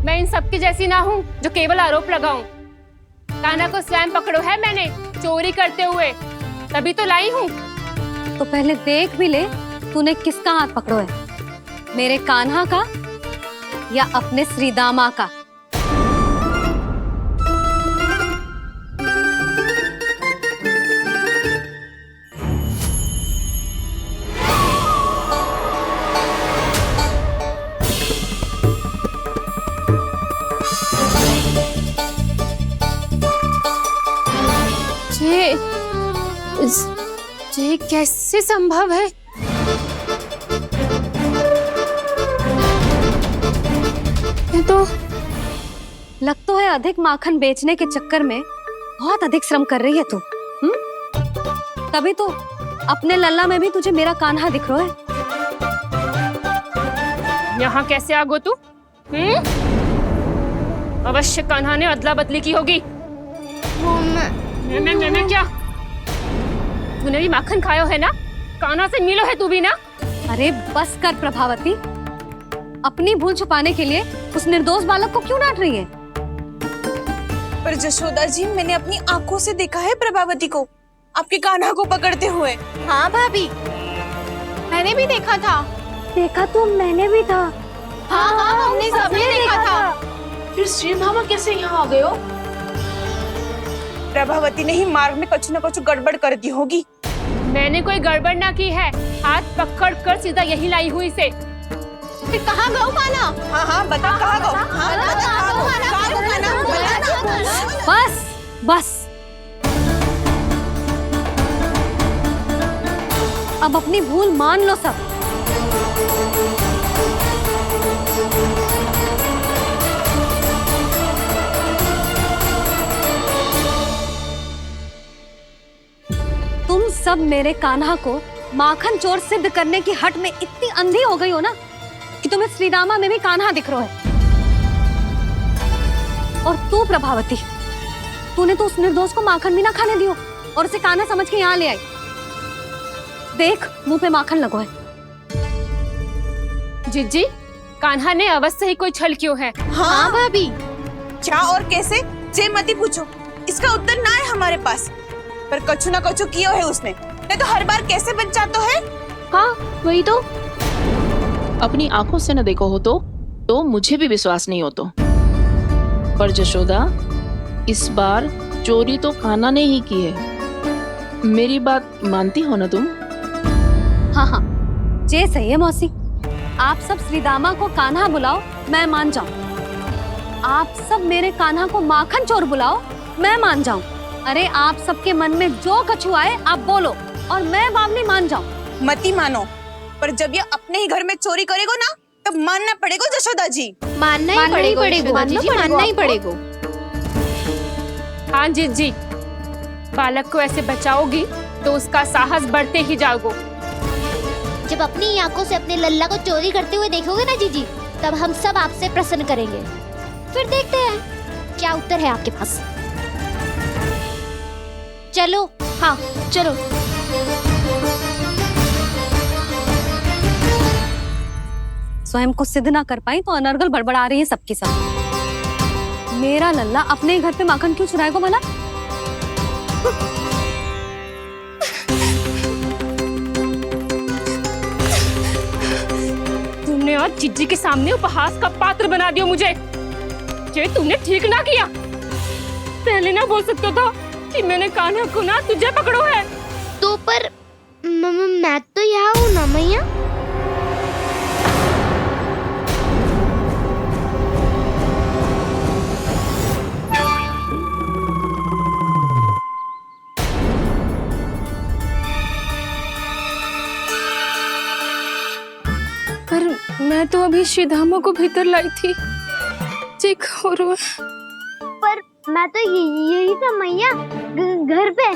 Speaker 17: मैं इन सबकी जैसी ना हूँ जो केवल आरोप लगाऊं। कान्हा को स्वयं पकड़ो है मैंने चोरी करते हुए, तभी तो लाई हूँ।
Speaker 7: तो पहले देख भी ले तूने किसका हाथ पकड़ो है, मेरे कान्हा का या अपने श्रीदामा का?
Speaker 17: ये कैसे संभव है?
Speaker 7: ये तो लग तो है अधिक माखन बेचने के चक्कर में बहुत अधिक श्रम कर रही है तू। तभी तो अपने लल्ला में भी तुझे मेरा कान्हा दिख रहा है।
Speaker 17: यहाँ कैसे आ गो तू? अवश्य कान्हा ने अदला बदली की होगी। मैं क्या? तूने भी माखन खायो है ना? कान्हा से मिलो है तू भी ना?
Speaker 7: अरे बस कर प्रभावती, अपनी भूल छुपाने के लिए उस निर्दोष बालक को क्यों डांट रही है?
Speaker 16: पर जशोदा जी, मैंने अपनी आंखों से देखा है प्रभावती को आपके कान्हा को पकड़ते हुए।
Speaker 12: हाँ भाभी, मैंने भी देखा था।
Speaker 1: देखा तो मैंने भी था।
Speaker 12: हाँ हाँ, हमने सबने देखा था। फिर श्रीधामा कैसे यहाँ आ गए हो?
Speaker 16: प्रभावती ने ही मार्ग में कुछ न कुछ गड़बड़ कर दी होगी।
Speaker 17: मैंने कोई गड़बड़ ना की है, हाथ पकड़ कर सीधा यही लाई हुई इसे।
Speaker 16: फिर कहाँ गौ कान्हा? हाँ हाँ बता, कहाँ गौ? हाँ
Speaker 7: बस बस, अब अपनी भूल मान लो सब। तुम सब मेरे कान्हा को माखन चोर सिद्ध करने की हट में इतनी अंधी हो गई हो ना कि तुम्हें श्रीदामा में भी कान्हा दिख रहा है। और तू प्रभावती, तूने तो उस निर्दोष को माखन भी ना खाने दियो और उसे कान्हा समझ के यहाँ ले आई। देख, मुंह पे माखन लगो है।
Speaker 17: जिज्जी, कान्हा ने अवश्य ही कोई छल क्यों है।
Speaker 16: हाँ भाभी, क्या और कैसे जे मती पूछो, इसका उत्तर ना है हमारे पास। पर कछु ना कछु किया है उसने, नहीं तो हर बार कैसे बच जाता है।
Speaker 12: हाँ वही तो, अपनी आंखों से न देखो हो तो मुझे भी विश्वास नहीं हो तो। पर जशोदा, इस बार चोरी तो कान्हा ने ही की है। मेरी बात मानती हो ना तुम?
Speaker 7: हाँ हाँ, जे सही है मौसी। आप सब श्रीदामा को कान्हा बुलाओ, मैं मान जाऊं। आप सब मेरे कान्हा को माखन चोर बुलाओ, मैं मान जाऊं। अरे आप सबके मन में जो कछु आए आप बोलो और मैं बावली मान जाऊं।
Speaker 16: मती मानो, पर जब ये अपने ही घर में चोरी करेगो ना तब मानना पड़ेगा जशोदा जी।
Speaker 17: मानना ही पड़ेगा। हाँ जिज्जी, बालक को ऐसे बचाओगी तो उसका साहस बढ़ते ही जाओगे।
Speaker 9: जब अपनी आंखों से अपने लल्ला को चोरी करते हुए देखोगे ना जीजी, तब हम सब आपसे प्रसन्न करेंगे। फिर देखते हैं क्या उत्तर है आपके पास। चलो। हाँ चलो।
Speaker 18: स्वयं को सिद्ध ना कर पाई तो अनर्गल बड़बड़ा रही है सबके साथ। मेरा लल्ला अपने ही घर पे माखन क्यों चुराएगा भला?
Speaker 17: तुमने आज जिज्जी के सामने उपहास का पात्र बना दिया मुझे। ये तुमने ठीक ना किया। पहले ना बोल सकता था कि मैंने कान्हा को ना तुझे पकड़ो है।
Speaker 9: तो पर मैं तो यहाँ हूँ ना मैया।
Speaker 17: पर मैं तो अभी श्रीधामा को भीतर लाई थी। चेक हो रहा है।
Speaker 9: पर मैं तो यही था मैया, घर पे।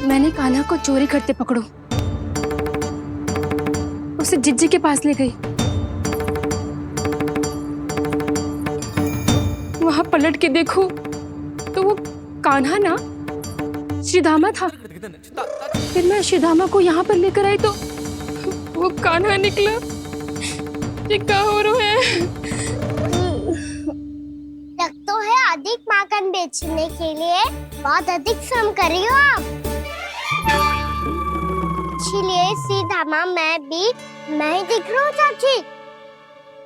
Speaker 17: मैंने कान्हा को चोरी करते पकड़ो, उसे जिज्जी के पास ले गई। वहां पलट के देखो तो वो कान्हा ना श्रीधामा था। फिर मैं श्रीधामा को यहाँ पर लेकर आई तो वो कान्हा निकला। ये क्या हो रहा है?
Speaker 9: लग तो है अधिक माखन बेचने के लिए बहुत अधिक श्रम कर रही हो आप। इसलिए सीधामा मैं ही दिख रहा हूँ चाची।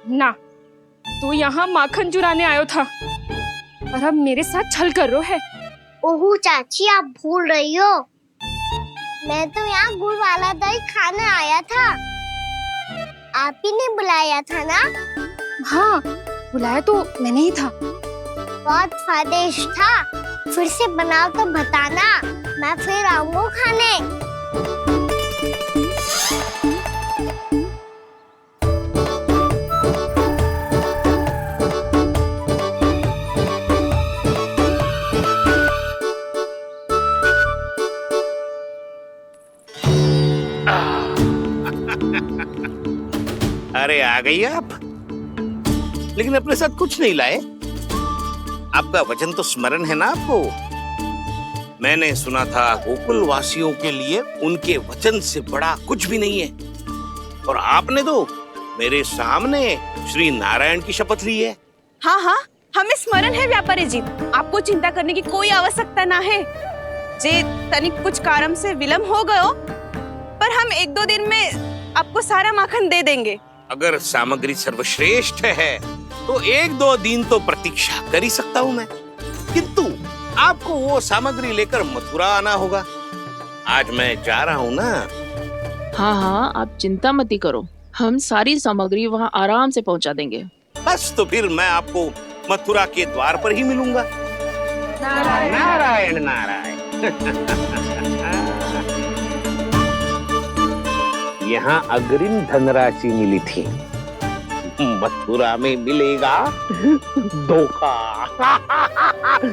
Speaker 17: ना, तू यहाँ माखन चुराने आयो था और अब मेरे साथ छल कर रहा है।
Speaker 9: ओह चाची, आप भूल रही हो, मैं तो यहाँ गुड़ वाला दही खाने आया था। आप ही ने बुलाया था ना?
Speaker 17: हाँ, बुलाया तो मैंने ही था।
Speaker 9: बहुत स्वादिष्ट था। फिर से बनाओ तो बताना, मैं फिर आऊंगा खाने।
Speaker 3: अरे आ गई आप, लेकिन अपने साथ कुछ नहीं लाए। आपका वचन तो स्मरण है ना आपको? मैंने सुना था गोकुल वासियों के लिए उनके वचन से बड़ा कुछ भी नहीं है। और आपने तो मेरे सामने श्री नारायण की शपथ ली है।
Speaker 16: हाँ हाँ, हमें स्मरण है व्यापारी जी। आपको चिंता करने की कोई आवश्यकता ना है। जे तनिक कुछ कारण से विलंब हो गयो, पर हम 1-2 दिन में आपको सारा माखन दे देंगे।
Speaker 3: अगर सामग्री सर्वश्रेष्ठ है तो 1-2 दिन तो प्रतीक्षा कर ही सकता हूँ मैं, किंतु आपको वो सामग्री लेकर मथुरा आना होगा। आज मैं जा रहा हूँ ना।
Speaker 12: हाँ हाँ, आप चिंता मत करो, हम सारी सामग्री वहाँ आराम से पहुँचा देंगे।
Speaker 3: बस तो फिर मैं आपको मथुरा के द्वार पर ही मिलूंगा।
Speaker 8: नारायण नारायण नारायण। यहाँ अग्रिम धनराशि मिली थी, मथुरा में मिलेगा धोखा।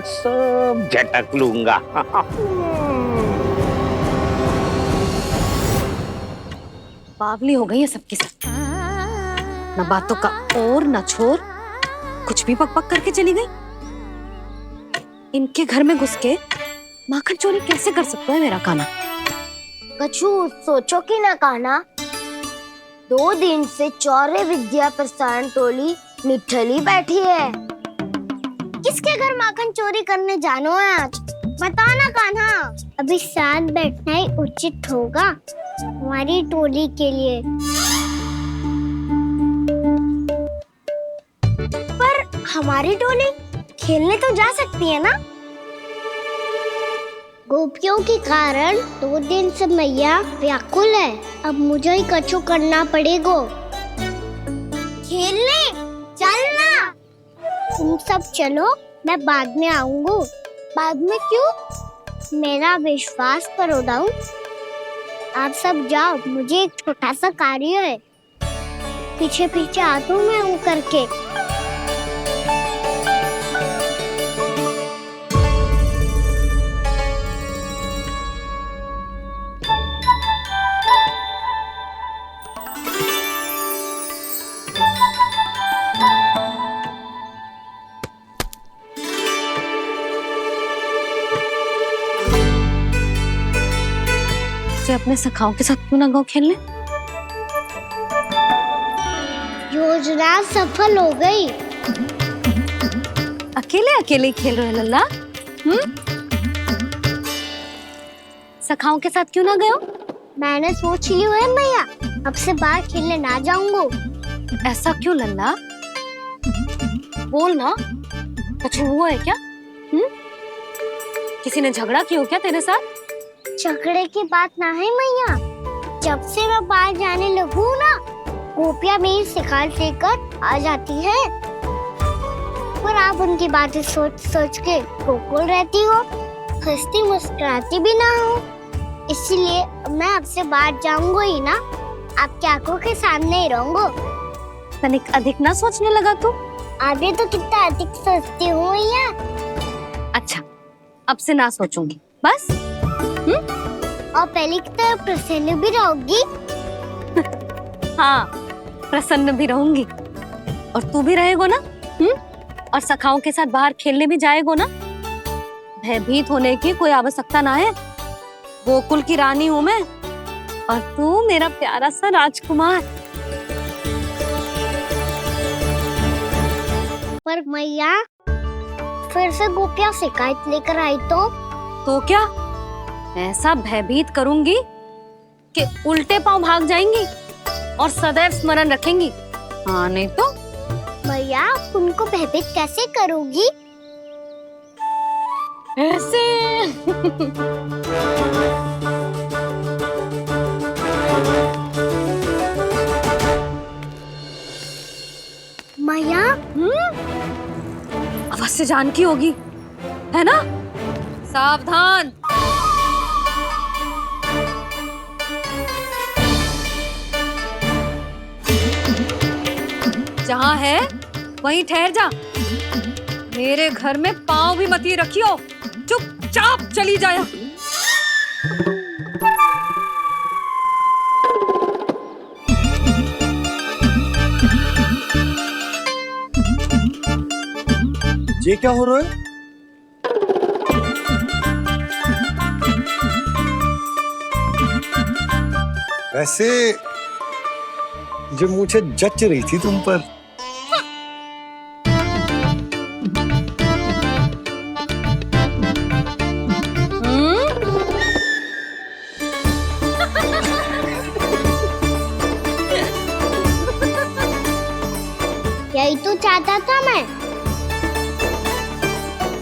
Speaker 8: सब झटक लूंगा।
Speaker 18: बावली हो गई है सबकी सब। न बातों का और न छोर, कुछ भी बक बक करके चली गई। इनके घर में घुस के माखन चोरी कैसे कर सकता है मेरा कान्हा?
Speaker 9: कछु सोचो कि ना कान्हा, 2 दिन से चौरे विद्या प्रसारण टोली निठली बैठी है। किसके घर माखन चोरी करने जानो है आज? बताओ ना कान्हा। अभी साथ बैठना ही उचित होगा हमारी टोली के लिए। पर हमारी टोली खेलने तो जा सकती है ना? गोपियों के कारण 2 दिन से मैया व्याकुल है। अब मुझे ही कछु करना पड़ेगा। खेलने चलना। तुम सब चलो, मैं बाद में आऊंगा। बाद में क्यों? मेरा विश्वास करो दाऊ। आप सब जाओ, मुझे एक छोटा सा कार्य है। पीछे पीछे आता हूँ मैं हूँ करके।
Speaker 18: अपने सखाओं के साथ क्यों ना गाँव खेलने?
Speaker 9: योजना सफल हो गई।
Speaker 18: अकेले अकेले खेल रहे हो लल्ला? सखाओं के साथ क्यों ना गए हो?
Speaker 9: मैंने सोच लिया है मैया, अब से बाहर खेलने ना जाऊंगा।
Speaker 18: ऐसा क्यों लल्ला? बोल ना, कुछ हुआ है क्या? किसी ने झगड़ा किया हो क्या तेरे साथ?
Speaker 9: झगड़े की बात ना है मैया, जब से मैं बाहर जाने लगू ना, गोपियां मेरी शिकार लेकर आ जाती है, पर आप उनकी बातें सोच सोच के गोकुल रहती हो, हंसती मुस्कुराती भी ना हो। इसलिए मैं आपसे बाहर जाऊंगा ही ना, आपकी आंखों के सामने ही रहूंगा।
Speaker 18: तनिक अधिक ना सोचने लगा तू?
Speaker 9: आगे तो कितना अधिक सोचती हूँ मैया।
Speaker 18: अच्छा, अब से ना सोचूंगी बस।
Speaker 9: और पहले की तरह प्रसन्न भी रहोगी।
Speaker 18: हाँ, प्रसन्न भी रहूंगी। और तू भी रहेगो ना? और सखाओं के साथ बाहर खेलने भी जाएगो ना? भयभीत होने की कोई आवश्यकता ना है। गोकुल की रानी हूँ मैं, और तू मेरा प्यारा सा राजकुमार।
Speaker 9: पर मैया, फिर से गोपियां शिकायत लेकर आई तो
Speaker 18: क्या? ऐसा भयभीत करूंगी कि उल्टे पांव भाग जाएंगी और सदैव स्मरण रखेंगी। हाँ नहीं तो?
Speaker 9: मैया, उनको भयभीत कैसे करोगी?
Speaker 18: ऐसे।
Speaker 9: मैया,
Speaker 18: अवश्य जानकी होगी, है ना? सावधान। जहाँ है वहीं ठहर जा। मेरे घर में पाँव भी मत ही रखियो, चुपचाप चली जाया।
Speaker 4: ये क्या हो रहा है? वैसे जो मुझे जच रही थी तुम पर।
Speaker 9: यही तो चाहता था मैं।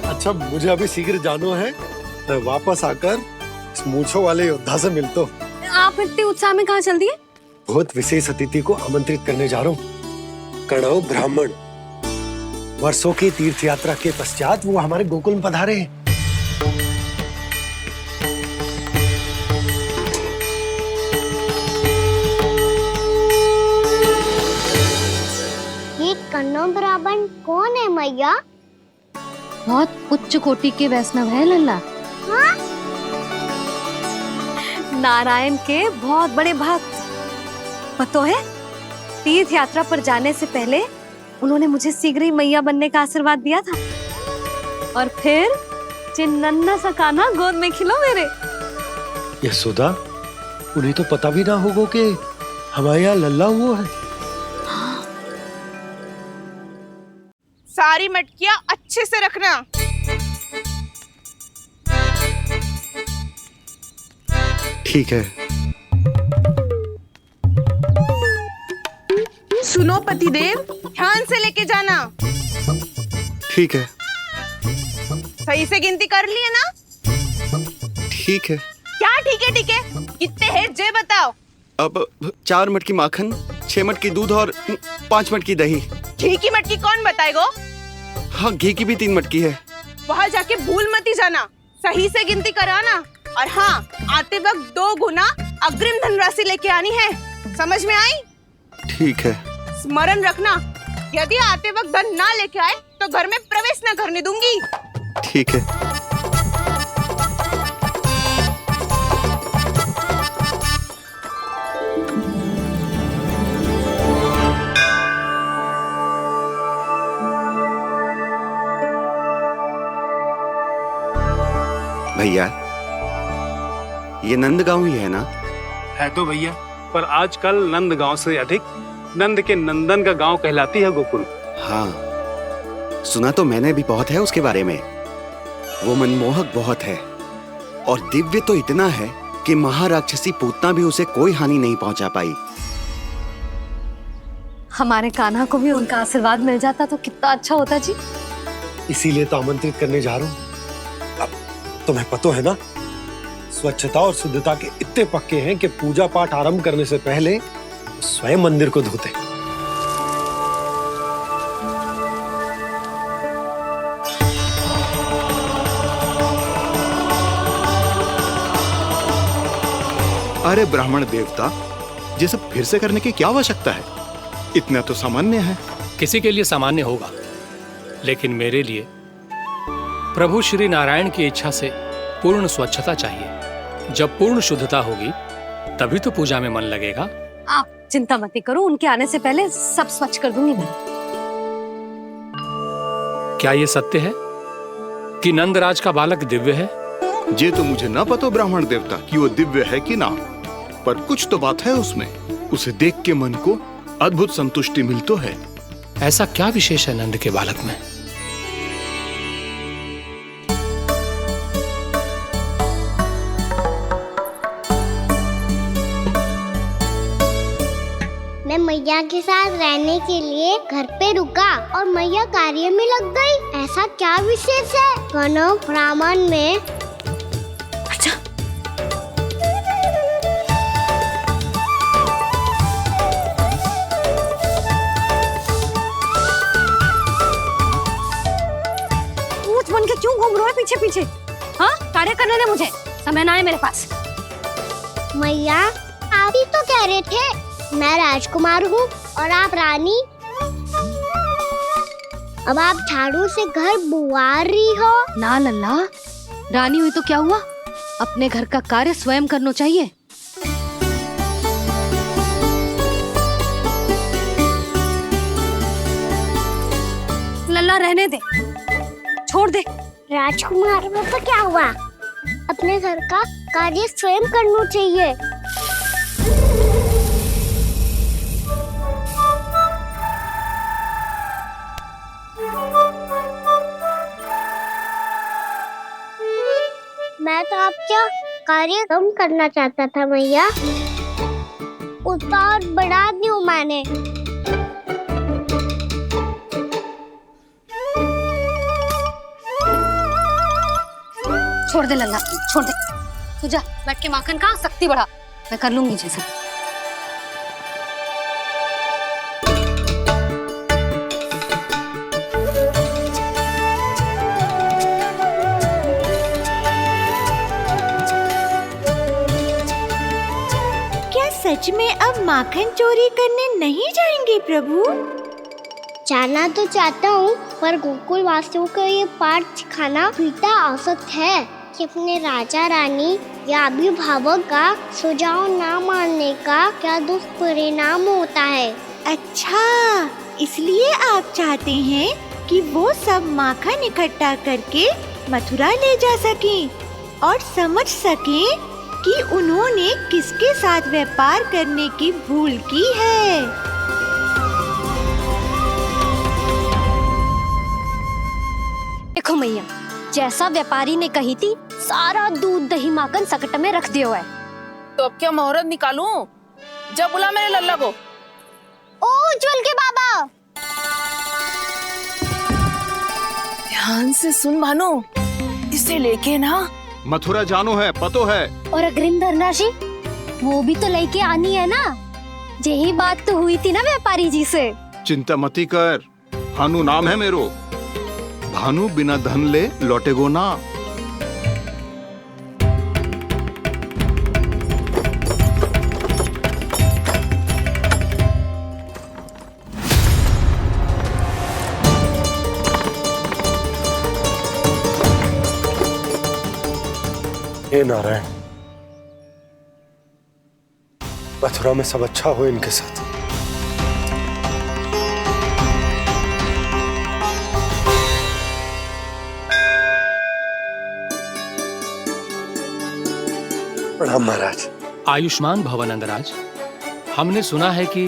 Speaker 4: अच्छा, मुझे अभी शीघ्र जाना है, मैं वापस आकर इस मूंछों वाले योद्धा से मिलता हूँ।
Speaker 18: आप इतने उत्साह में कहाँ चल दिए?
Speaker 4: बहुत विशेष अतिथि को आमंत्रित करने जा रहा हूँ, कणव ब्राह्मण। वर्षों की तीर्थ यात्रा के पश्चात वो हमारे गोकुल में पधारे हैं।
Speaker 9: ये कन्नौ ब्राह्मण कौन है मैया?
Speaker 18: बहुत उच्च कोटि के वैष्णव है लल्ला।
Speaker 9: हाँ?
Speaker 18: नारायण के बहुत बड़े भक्त। पता है, तीर्थ यात्रा पर जाने से पहले उन्होंने मुझे शीघ्र ही मैया बनने का आशीर्वाद दिया था, और फिर चिन्नन्ना सा कान्हा गोद में खिलो मेरे।
Speaker 4: यशोदा, उन्हें तो पता भी ना होगा कि हमारे यहाँ लल्ला हुआ है।
Speaker 16: सारी मटकियां अच्छे से रखना।
Speaker 4: ठीक है।
Speaker 16: सुनो पतिदेव, ध्यान से लेके जाना।
Speaker 19: ठीक है।
Speaker 16: सही से गिनती कर लिए ना?
Speaker 19: ठीक है।
Speaker 16: क्या ठीक है? ठीक है, कितने हैं जे बताओ।
Speaker 19: अब 4 मटकी माखन, 6 मटकी दूध और 5 मटकी दही।
Speaker 16: घी की मटकी कौन बताएगा?
Speaker 19: हाँ, घी की भी 3 मटकी है।
Speaker 16: वहाँ जाके भूल मत ही जाना, सही से गिनती कराना। और हाँ, आते वक्त 2 गुना अग्रिम धनराशि लेके आनी है, समझ में आई?
Speaker 19: ठीक है।
Speaker 16: स्मरण रखना, यदि आते वक्त धन ना लेके आए तो घर में प्रवेश न करने दूंगी।
Speaker 19: ठीक है। भैया, ये नंदगांव ही है ना?
Speaker 20: है तो भैया, पर आजकल नंद गांव से अधिक नंद के नंदन का गांव कहलाती है गोकुल।
Speaker 19: हाँ, सुना तो मैंने भी बहुत है उसके बारे में। वो मनमोहक बहुत है और दिव्य तो इतना है कि महाराक्षसी पूतना भी उसे कोई हानि नहीं पहुंचा पाई।
Speaker 18: हमारे कान्हा को भी उनका आशीर्वाद मिल जाता तो कितना अच्छा होता जी।
Speaker 4: इसीलिए तो आमंत्रित करने जा रहा हूँ। अब तुम्हें पता है ना, स्वच्छता और शुद्धता के इतने पक्के हैं कि पूजा पाठ आरंभ करने से पहले स्वयं मंदिर को धोते हैं।
Speaker 21: अरे ब्राह्मण देवता, ये सब फिर से करने की क्या आवश्यकता है? इतना तो सामान्य है।
Speaker 22: किसी के लिए सामान्य होगा, लेकिन मेरे लिए प्रभु श्री नारायण की इच्छा से पूर्ण स्वच्छता चाहिए। जब पूर्ण शुद्धता होगी तभी तो पूजा में मन लगेगा।
Speaker 18: आप चिंता मत करो, उनके आने से पहले सब स्वच्छ कर दूंगी मैं।
Speaker 22: क्या ये सत्य है कि नंदराज का बालक दिव्य है?
Speaker 21: ये तो मुझे ना पता ब्राह्मण देवता कि वो दिव्य है कि ना, पर कुछ तो बात है उसमें। उसे देख के मन को अद्भुत संतुष्टि मिल तो है।
Speaker 22: ऐसा क्या विशेष है नंद के बालक में?
Speaker 9: मैं मैया के साथ रहने के लिए घर पे रुका और मैया कार्य में लग गई। ऐसा क्या विशेष है कनव ब्राह्मण में?
Speaker 18: बन के क्यों घूम रहे हो पीछे पीछे? हाँ, कार्य करने दे मुझे, समय ना है मेरे पास।
Speaker 9: मैया, आप ही तो कह रहे थे मैं राजकुमार हूँ और आप रानी। अब आप झाड़ू से घर बुआर रही हो।
Speaker 18: ना लल्ला, रानी हुई तो क्या हुआ, अपने घर का कार्य स्वयं करना चाहिए। लल्ला रहने दे, छोड़ दे।
Speaker 9: राजकुमार में तो क्या हुआ, अपने घर का कार्य स्वयं करना चाहिए। मैं तो आपका कार्य कम करना चाहता था मैया, उसका और बढ़ा दूं मैंने।
Speaker 18: छोड़ दे लल्ला, छोड़ दे। तू जा बैठ के माखन खा, शक्ति बढ़ा, मैं कर लूंगी जैसा।
Speaker 23: क्या सच में अब माखन चोरी करने नहीं जाएंगे प्रभु?
Speaker 9: जाना तो चाहता हूँ, पर गोकुल वासियों को ये पाठ सिखाना पिता आवश्यक है कि अपने राजा रानी या अभिभावक का सुझाव ना मानने का क्या दुष्परिणाम होता है।
Speaker 23: अच्छा, इसलिए आप चाहते हैं कि वो सब माखन इकट्ठा करके मथुरा ले जा सकें और समझ सकें कि उन्होंने किसके साथ व्यापार करने की भूल की है।
Speaker 18: देखो मैया, जैसा व्यापारी ने कही थी, सारा दूध दही माखन सकट में रख दिया है।
Speaker 12: तो अब क्या मुहूर्त निकालूं? जब बुला मेरे लल्ला को।
Speaker 9: ओ उज्जवल के बाबा,
Speaker 12: ध्यान से सुन भानु, इसे लेके ना
Speaker 21: मथुरा जानो है, पतो है।
Speaker 1: और अग्रिम धनराशि वो भी तो लेके आनी है ना। यही बात तो हुई थी ना व्यापारी जी से।
Speaker 21: चिंता मती कर, भानु नाम है मेरो। भानु बिना धन ले लौटेगो ना।
Speaker 4: हे नारायण, मथुरा में सब अच्छा हो इनके साथ। प्रणाम महाराज।
Speaker 22: आयुष्मान भव नंदराज। हमने सुना है कि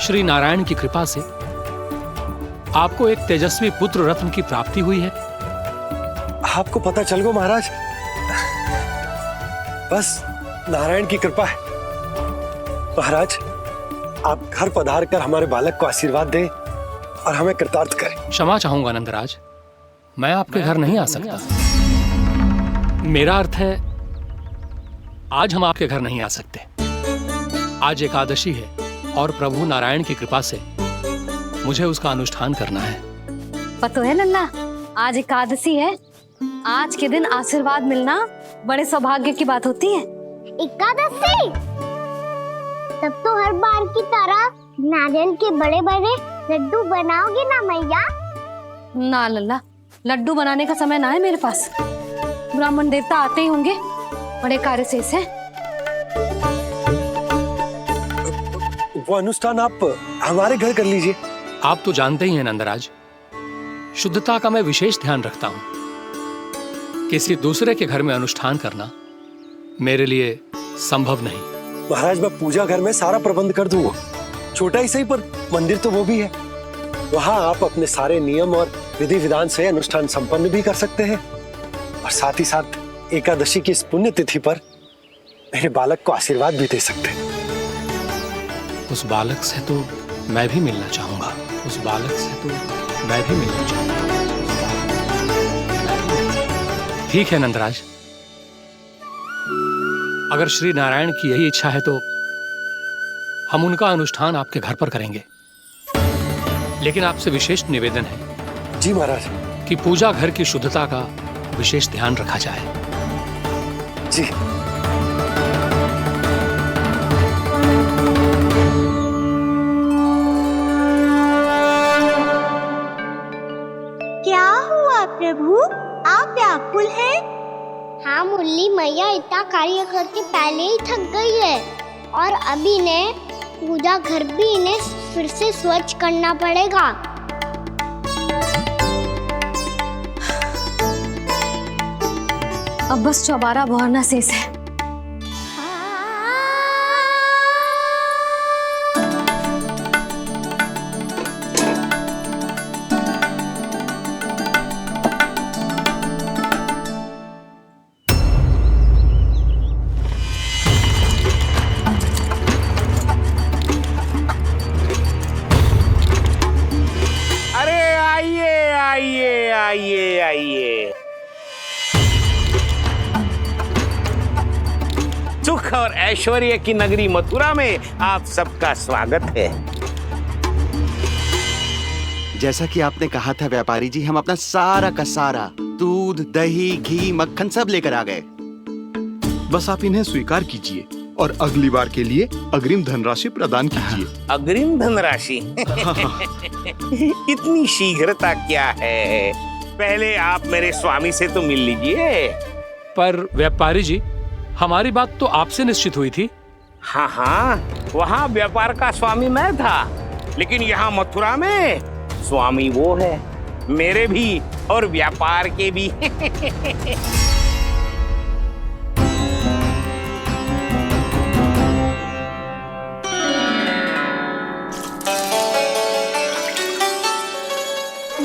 Speaker 22: श्री नारायण की कृपा से आपको एक तेजस्वी पुत्र रत्न की प्राप्ति हुई है।
Speaker 4: आपको पता चल गो महाराज, बस नारायण की कृपा है। महाराज, आप घर पधार कर हमारे बालक को आशीर्वाद दें और हमें कृतार्थ करें।
Speaker 22: क्षमा चाहूंगा नंदराज, मैं आपके घर नहीं आ सकता। मेरा अर्थ है आज हम आपके घर नहीं आ सकते। आज एकादशी है और प्रभु नारायण की कृपा से मुझे उसका अनुष्ठान करना है।
Speaker 18: पता है लल्ला, आज एकादशी है। आज के दिन आशीर्वाद मिलना बड़े सौभाग्य की बात होती है।
Speaker 9: एकादशी, तब तो हर बार की तरह नारियल के बड़े बड़े लड्डू बनाओगे ना मैया?
Speaker 18: ना लल्ला, लड्डू बनाने का समय ना है मेरे पास। ब्राह्मण देवता आते ही होंगे, बड़े कार्य शेष हैं।
Speaker 4: वो अनुष्ठान आप हमारे घर कर लीजिए।
Speaker 22: आप तो जानते ही हैं नंदराज, शुद्धता का मैं विशेष ध्यान रखता हूं। किसी दूसरे के घर में अनुष्ठान करना मेरे लिए संभव नहीं।
Speaker 4: महाराज, मैं पूजा घर में सारा प्रबंध कर दूंगा। छोटा ही सही, पर मंदिर तो वो भी है। वहां आप अपने सारे नियम और विधि विधान से अनुष्ठान संपन्न भी कर सकते हैं और साथ ही साथ एकादशी की इस पुण्य तिथि पर मेरे बालक को आशीर्वाद भी दे सकते हैं।
Speaker 22: उस बालक से तो मैं भी मिलना चाहूंगा। उस बालक से तो मैं भी मिलना चाहूंगा। ठीक है नंदराज, अगर श्री नारायण की यही इच्छा है तो हम उनका अनुष्ठान आपके घर पर करेंगे। लेकिन आपसे विशेष निवेदन है।
Speaker 4: जी महाराज।
Speaker 22: कि पूजा घर की शुद्धता का विशेष ध्यान रखा जाए।
Speaker 4: जी।
Speaker 9: क्या हुआ प्रभु, आप व्याकुल हैं? हाँ मुरली, मैया इतना कार्य करके पहले ही थक गई है और अभी इन्हें पूजा घर भी इन्हें फिर से स्वच्छ करना पड़ेगा।
Speaker 18: अब बस चौबारा बहारना शेष है।
Speaker 6: आइए। सुख और ऐश्वर्य की नगरी मथुरा में आप सबका स्वागत है।
Speaker 19: जैसा कि आपने कहा था व्यापारी जी, हम अपना सारा का सारा दूध, दही, घी, मक्खन सब लेकर आ गए।
Speaker 21: बस आप इन्हें स्वीकार कीजिए और अगली बार के लिए अग्रिम धनराशि प्रदान कीजिए।
Speaker 6: अग्रिम धनराशि? इतनी शीघ्रता क्या है? पहले आप मेरे स्वामी से तो मिल लीजिए।
Speaker 22: पर व्यापारी जी, हमारी बात तो आपसे निश्चित हुई थी।
Speaker 6: हाँ हाँ, वहाँ व्यापार का स्वामी मैं था, लेकिन यहाँ मथुरा में स्वामी वो है, मेरे भी और व्यापार के भी।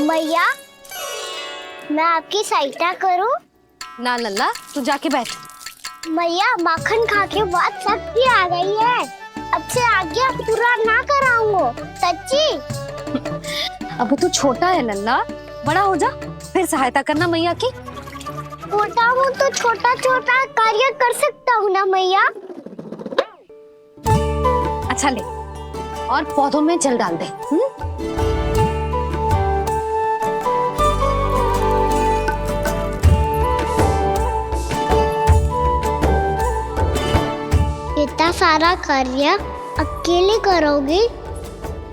Speaker 9: मैया, मैं आपकी सहायता करूं?
Speaker 18: ना लल्ला, तू जाके बैठ।
Speaker 9: मैया, माखन खा के बहुत शक्ति आ गई है। अब से आगे पूरा ना कराऊंगा। सच्ची?
Speaker 18: अब तू छोटा है लल्ला, बड़ा हो जा फिर सहायता करना मैया की।
Speaker 9: छोटा हूँ तो छोटा छोटा कार्य कर सकता हूँ ना मैया।
Speaker 18: अच्छा ले, और पौधों में जल डाल दे।
Speaker 9: इतना सारा कार्य अकेले करोगी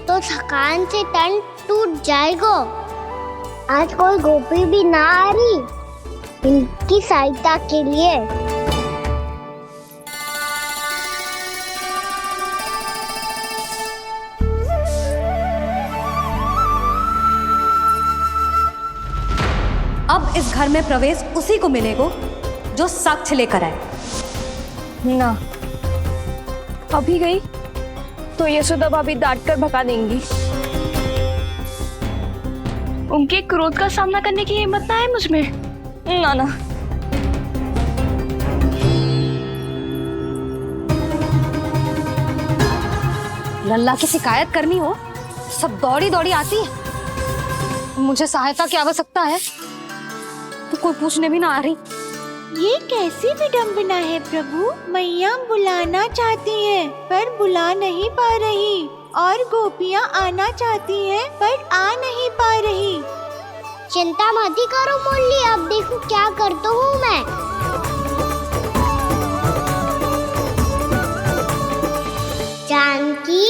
Speaker 9: तो थकान से तन टूट जाएगा। आज कोई गोपी भी ना आ रही इनकी सहायता के लिए।
Speaker 18: अब इस घर में प्रवेश उसी को मिलेगा जो साक्ष्य लेकर आए।
Speaker 7: ना, अभी गई तो यशोदा भाभी डांट कर भगा देंगी। उनके क्रोध का सामना करने की हिम्मत ना है मुझ में। ना ना,
Speaker 18: लल्ला की शिकायत करनी हो सब दौड़ी दौड़ी आती है। मुझे सहायता की आवश्यकता है तो कोई पूछने भी ना आ रही।
Speaker 23: ये कैसी विडंबना है प्रभु। मैया बुलाना चाहती हैं पर बुला नहीं पा रही, और गोपियाँ आना चाहती हैं पर आ नहीं पा रही।
Speaker 9: चिंता मत करो मुरली, अब देखो क्या करता हूँ मैं। जानकी,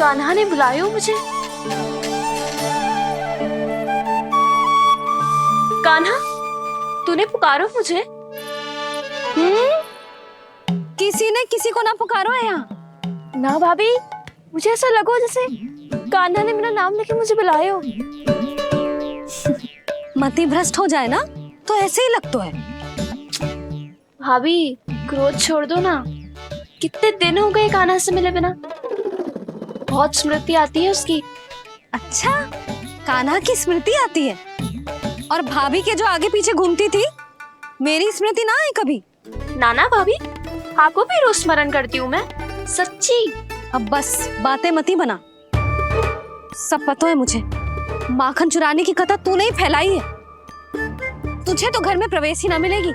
Speaker 7: कान्हा ने बुलाया हो मुझे। कान्हा, तूने पुकारो मुझे।
Speaker 18: किसी ने किसी को ना पुकारो है यहाँ।
Speaker 7: ना भाभी, मुझे ऐसा लगो जैसे कान्हा ने मेरा नाम लेके मुझे बुलाया हो।
Speaker 18: मति भ्रष्ट हो जाए ना तो ऐसे ही लगता है।
Speaker 7: भाभी, क्रोध छोड़ दो ना। कितने दिन हो गए कान्हा से मिले बिना। बहुत स्मृति आती है उसकी।
Speaker 18: अच्छा, कान्हा की स्मृति आती है? और भाभी के जो आगे पीछे घूमती थी, मेरी स्मृति ना है कभी?
Speaker 7: नाना भाभी, आपको भी रोज स्मरण करती हूँ मैं, सच्ची।
Speaker 18: अब बस बातें मत ही बना। सब पता है मुझे। माखन चुराने की कथा तूने ही फैलाई है। तुझे तो घर में प्रवेश ही ना मिलेगी।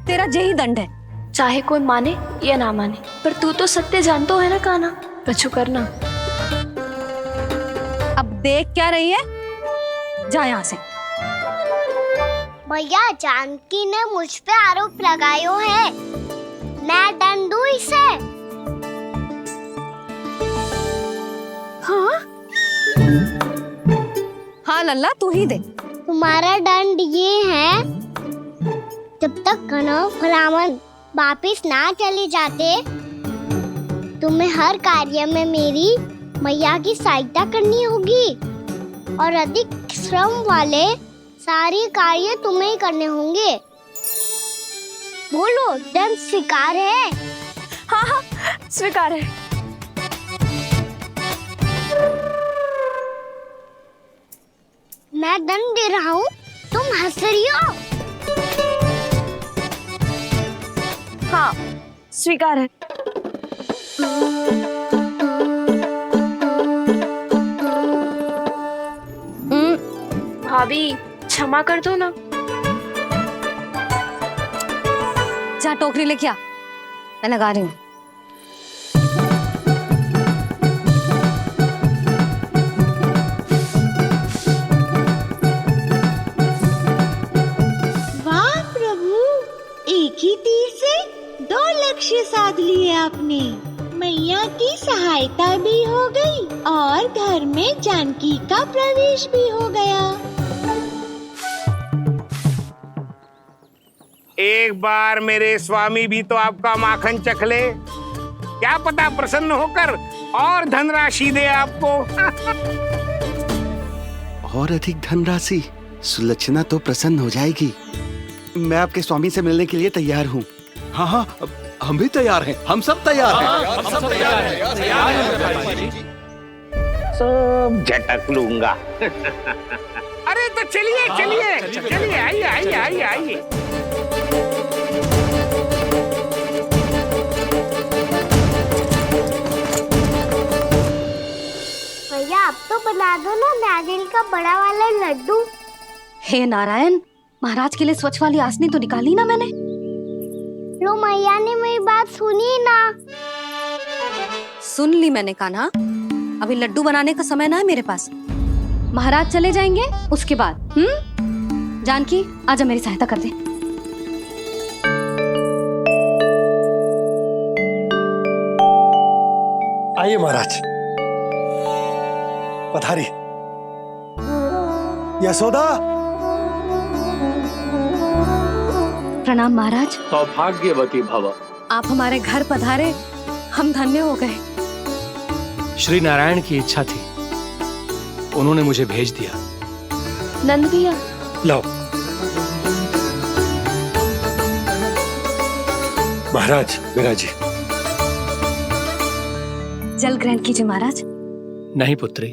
Speaker 18: तेरा यही दंड है।
Speaker 7: चाहे कोई माने या ना माने, पर तू तो सत्य जानतो है ना कान्हा। कछु करना।
Speaker 18: अब देख क्या रही है, जा यहाँ से।
Speaker 9: भैया, जानकी ने मुझ पे आरोप लगायो है, मैं दंड दूं इसे।
Speaker 18: हाँ हाँ लल्ला, तू ही दे।
Speaker 9: तुम्हारा दंड ये है, जब तक कनव ब्राह्मण वापिस ना चले जाते, तुम्हें हर कार्य में मेरी मैया की सहायता करनी होगी, और अधिक श्रम वाले सारे कार्य तुम्हें ही करने होंगे। बोलो, दंड स्वीकार है?
Speaker 7: हाँ हाँ, स्वीकार है।
Speaker 9: मैं दंड दे रहा हूँ, तुम हंस रही हो?
Speaker 7: हाँ, स्वीकार है। भाभी, क्षमा कर दो ना।
Speaker 18: जा टोकरी लेके आ, मैं लगा रही हूँ।
Speaker 23: वाह प्रभु, एक ही तीर से 2 लक्ष्य साध लिए आपने। मैया की सहायता भी हो गई और घर में जानकी का प्रवेश भी हो गया।
Speaker 6: एक बार मेरे स्वामी भी तो आपका माखन चख ले, क्या पता प्रसन्न होकर और धनराशि दे आपको।
Speaker 19: और अधिक धनराशि? सुलक्षणा तो प्रसन्न हो जाएगी। मैं आपके स्वामी से मिलने के लिए तैयार हूँ।
Speaker 21: हाँ हाँ, हम भी तैयार हैं। हम सब तैयार हैं।
Speaker 6: हम सब तैयार हैं। सब झटक लूंगा। अरे तो चलिए चलिए चलिए, आइए आइए आइए आइए।
Speaker 9: भैया, आप तो बना दो ना नारियल का बड़ा वाला लड्डू।
Speaker 18: हे नारायण, महाराज के लिए स्वच्छ वाली आसनी तो निकाली ना मैंने।
Speaker 9: लो, मैया ने मेरी बात सुनी ना।
Speaker 18: सुन ली मैंने कान्हा। अभी लड्डू बनाने का समय ना है मेरे पास। महाराज चले जाएंगे उसके बाद। जानकी, आजा मेरी सहायता कर दे।
Speaker 4: आइए महाराज, पधारी। यशोदा।
Speaker 18: प्रणाम महाराज।
Speaker 22: सौभाग्यवती भव।
Speaker 18: आप हमारे घर पधारे, हम धन्य हो गए।
Speaker 22: श्री नारायण की इच्छा थी, उन्होंने मुझे भेज दिया।
Speaker 12: नंद भैया।
Speaker 4: लाओ। महाराज, मेरा जी।
Speaker 18: जल ग्रहण कीजिए महाराज।
Speaker 22: नहीं पुत्री,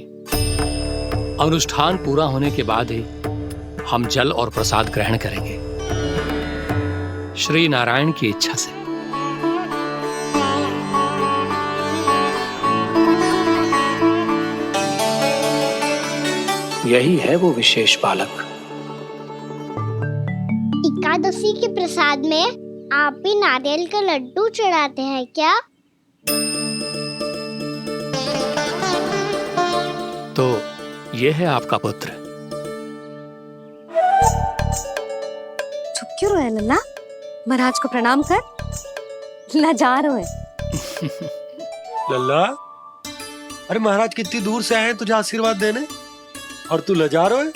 Speaker 22: अनुष्ठान पूरा होने के बाद ही हम जल और प्रसाद ग्रहण करेंगे, श्री नारायण की इच्छा से। यही है वो विशेष बालक।
Speaker 9: एकादशी के प्रसाद में आप भी नारियल का लड्डू चढ़ाते हैं क्या?
Speaker 22: तो ये है आपका पुत्र।
Speaker 18: चुप क्यों रहे लल्ला? महाराज को प्रणाम कर। लजा रहे
Speaker 4: लल्ला, अरे महाराज कितनी दूर से आए हैं तुझे आशीर्वाद देने और तू लजा रहा है?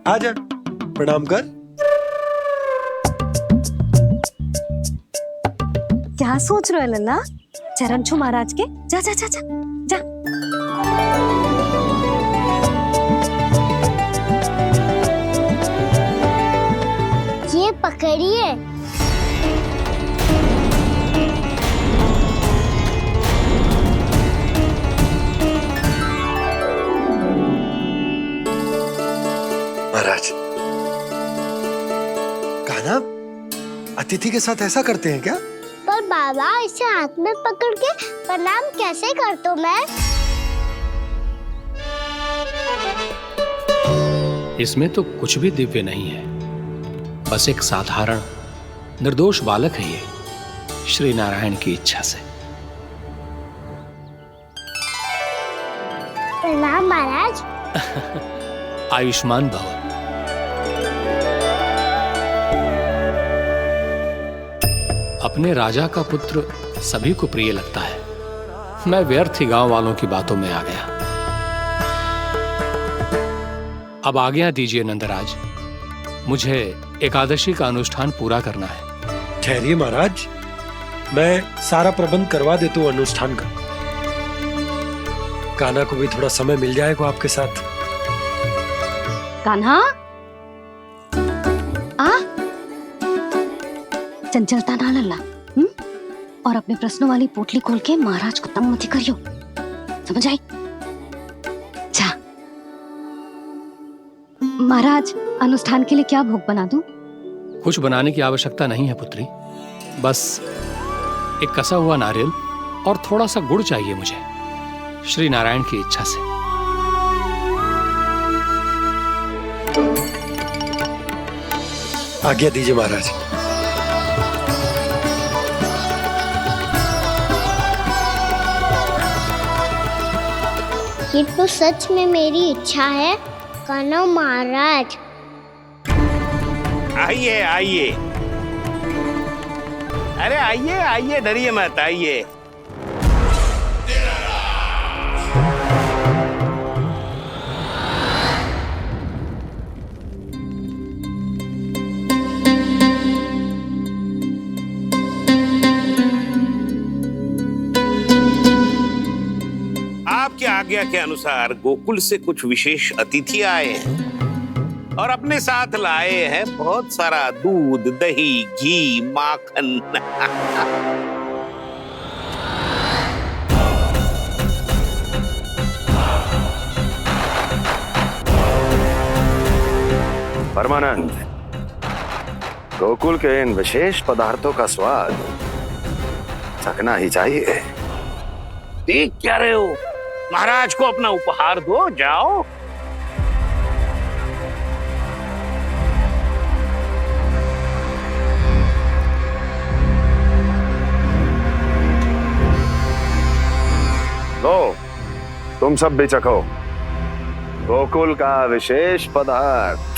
Speaker 4: आजा, प्रणाम कर।
Speaker 18: क्या सोच रहे हो लल्ला? चरण छू महाराज के। जा जा जा जा जा।
Speaker 9: ये पकड़िए।
Speaker 4: महाराज, कान्हा, अतिथि के साथ ऐसा करते हैं क्या?
Speaker 9: पर बाबा, इसे हाथ में पकड़ के प्रणाम कैसे करता हूँ मैं?
Speaker 22: इसमें तो कुछ भी दिव्य नहीं है, बस एक साधारण निर्दोष बालक है ये, श्री नारायण की इच्छा से।
Speaker 9: प्रणाम महाराज।
Speaker 22: आयुष्मान भव। अपने राजा का पुत्र सभी को प्रिय लगता है। मैं व्यर्थ ही गांव वालों की बातों में आ गया। अब आज्ञा दीजिए नंदराज, मुझे एकादशी का अनुष्ठान पूरा करना है।
Speaker 4: ठहरिए महाराज, मैं सारा प्रबंध करवा देता हूँ अनुष्ठान का। कान्हा को भी थोड़ा समय मिल जाएगा आपके साथ।
Speaker 18: कान्हा, आ चंचलता ना लल्ला। और अपने प्रश्नों वाली पोटली खोल के महाराज को तंग मत करियो, समझ आई? जा। महाराज, अनुष्ठान के लिए क्या भोग बना दूं?
Speaker 22: कुछ बनाने की आवश्यकता नहीं है पुत्री, बस एक कसा हुआ नारियल और थोड़ा सा गुड़ चाहिए मुझे, श्री नारायण की इच्छा से।
Speaker 4: आज्ञा दीजिए महाराज।
Speaker 9: ये तो सच में मेरी इच्छा है कान्हा महाराज।
Speaker 6: आइए आइए, अरे आइए आइए, डरिए मत, आइए। आपकी आज्ञा के अनुसार गोकुल से कुछ विशेष अतिथि आए हैं और अपने साथ लाए हैं बहुत सारा दूध, दही, घी, माखन।
Speaker 8: परमानंद, गोकुल के इन विशेष पदार्थों का स्वाद चखना ही चाहिए।
Speaker 6: देख क्या रहे हो? महाराज को अपना उपहार दो, जाओ।
Speaker 8: लो, तुम सब भी चखो गोकुल का विशेष पदार्थ।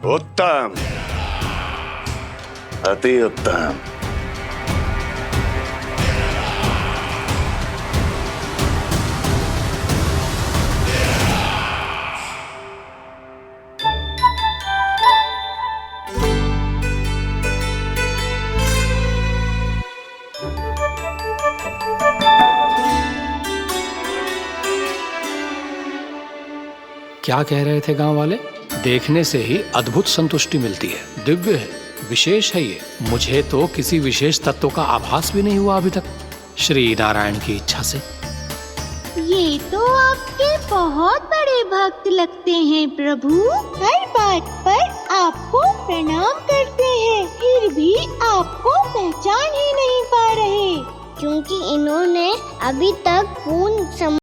Speaker 8: उत्तम, अति उत्तम।
Speaker 22: क्या कह रहे थे गांव वाले? देखने से ही अद्भुत संतुष्टि मिलती है, दिव्य है, विशेष है ये। मुझे तो किसी विशेष तत्व का आभास भी नहीं हुआ अभी तक, श्री नारायण की इच्छा से।
Speaker 23: ये तो आपके बहुत बड़े भक्त लगते हैं प्रभु। हर बात पर आपको प्रणाम करते हैं, फिर भी आपको पहचान ही नहीं पा रहे।
Speaker 9: क्योंकि इन्होंने अभी तक पूर्ण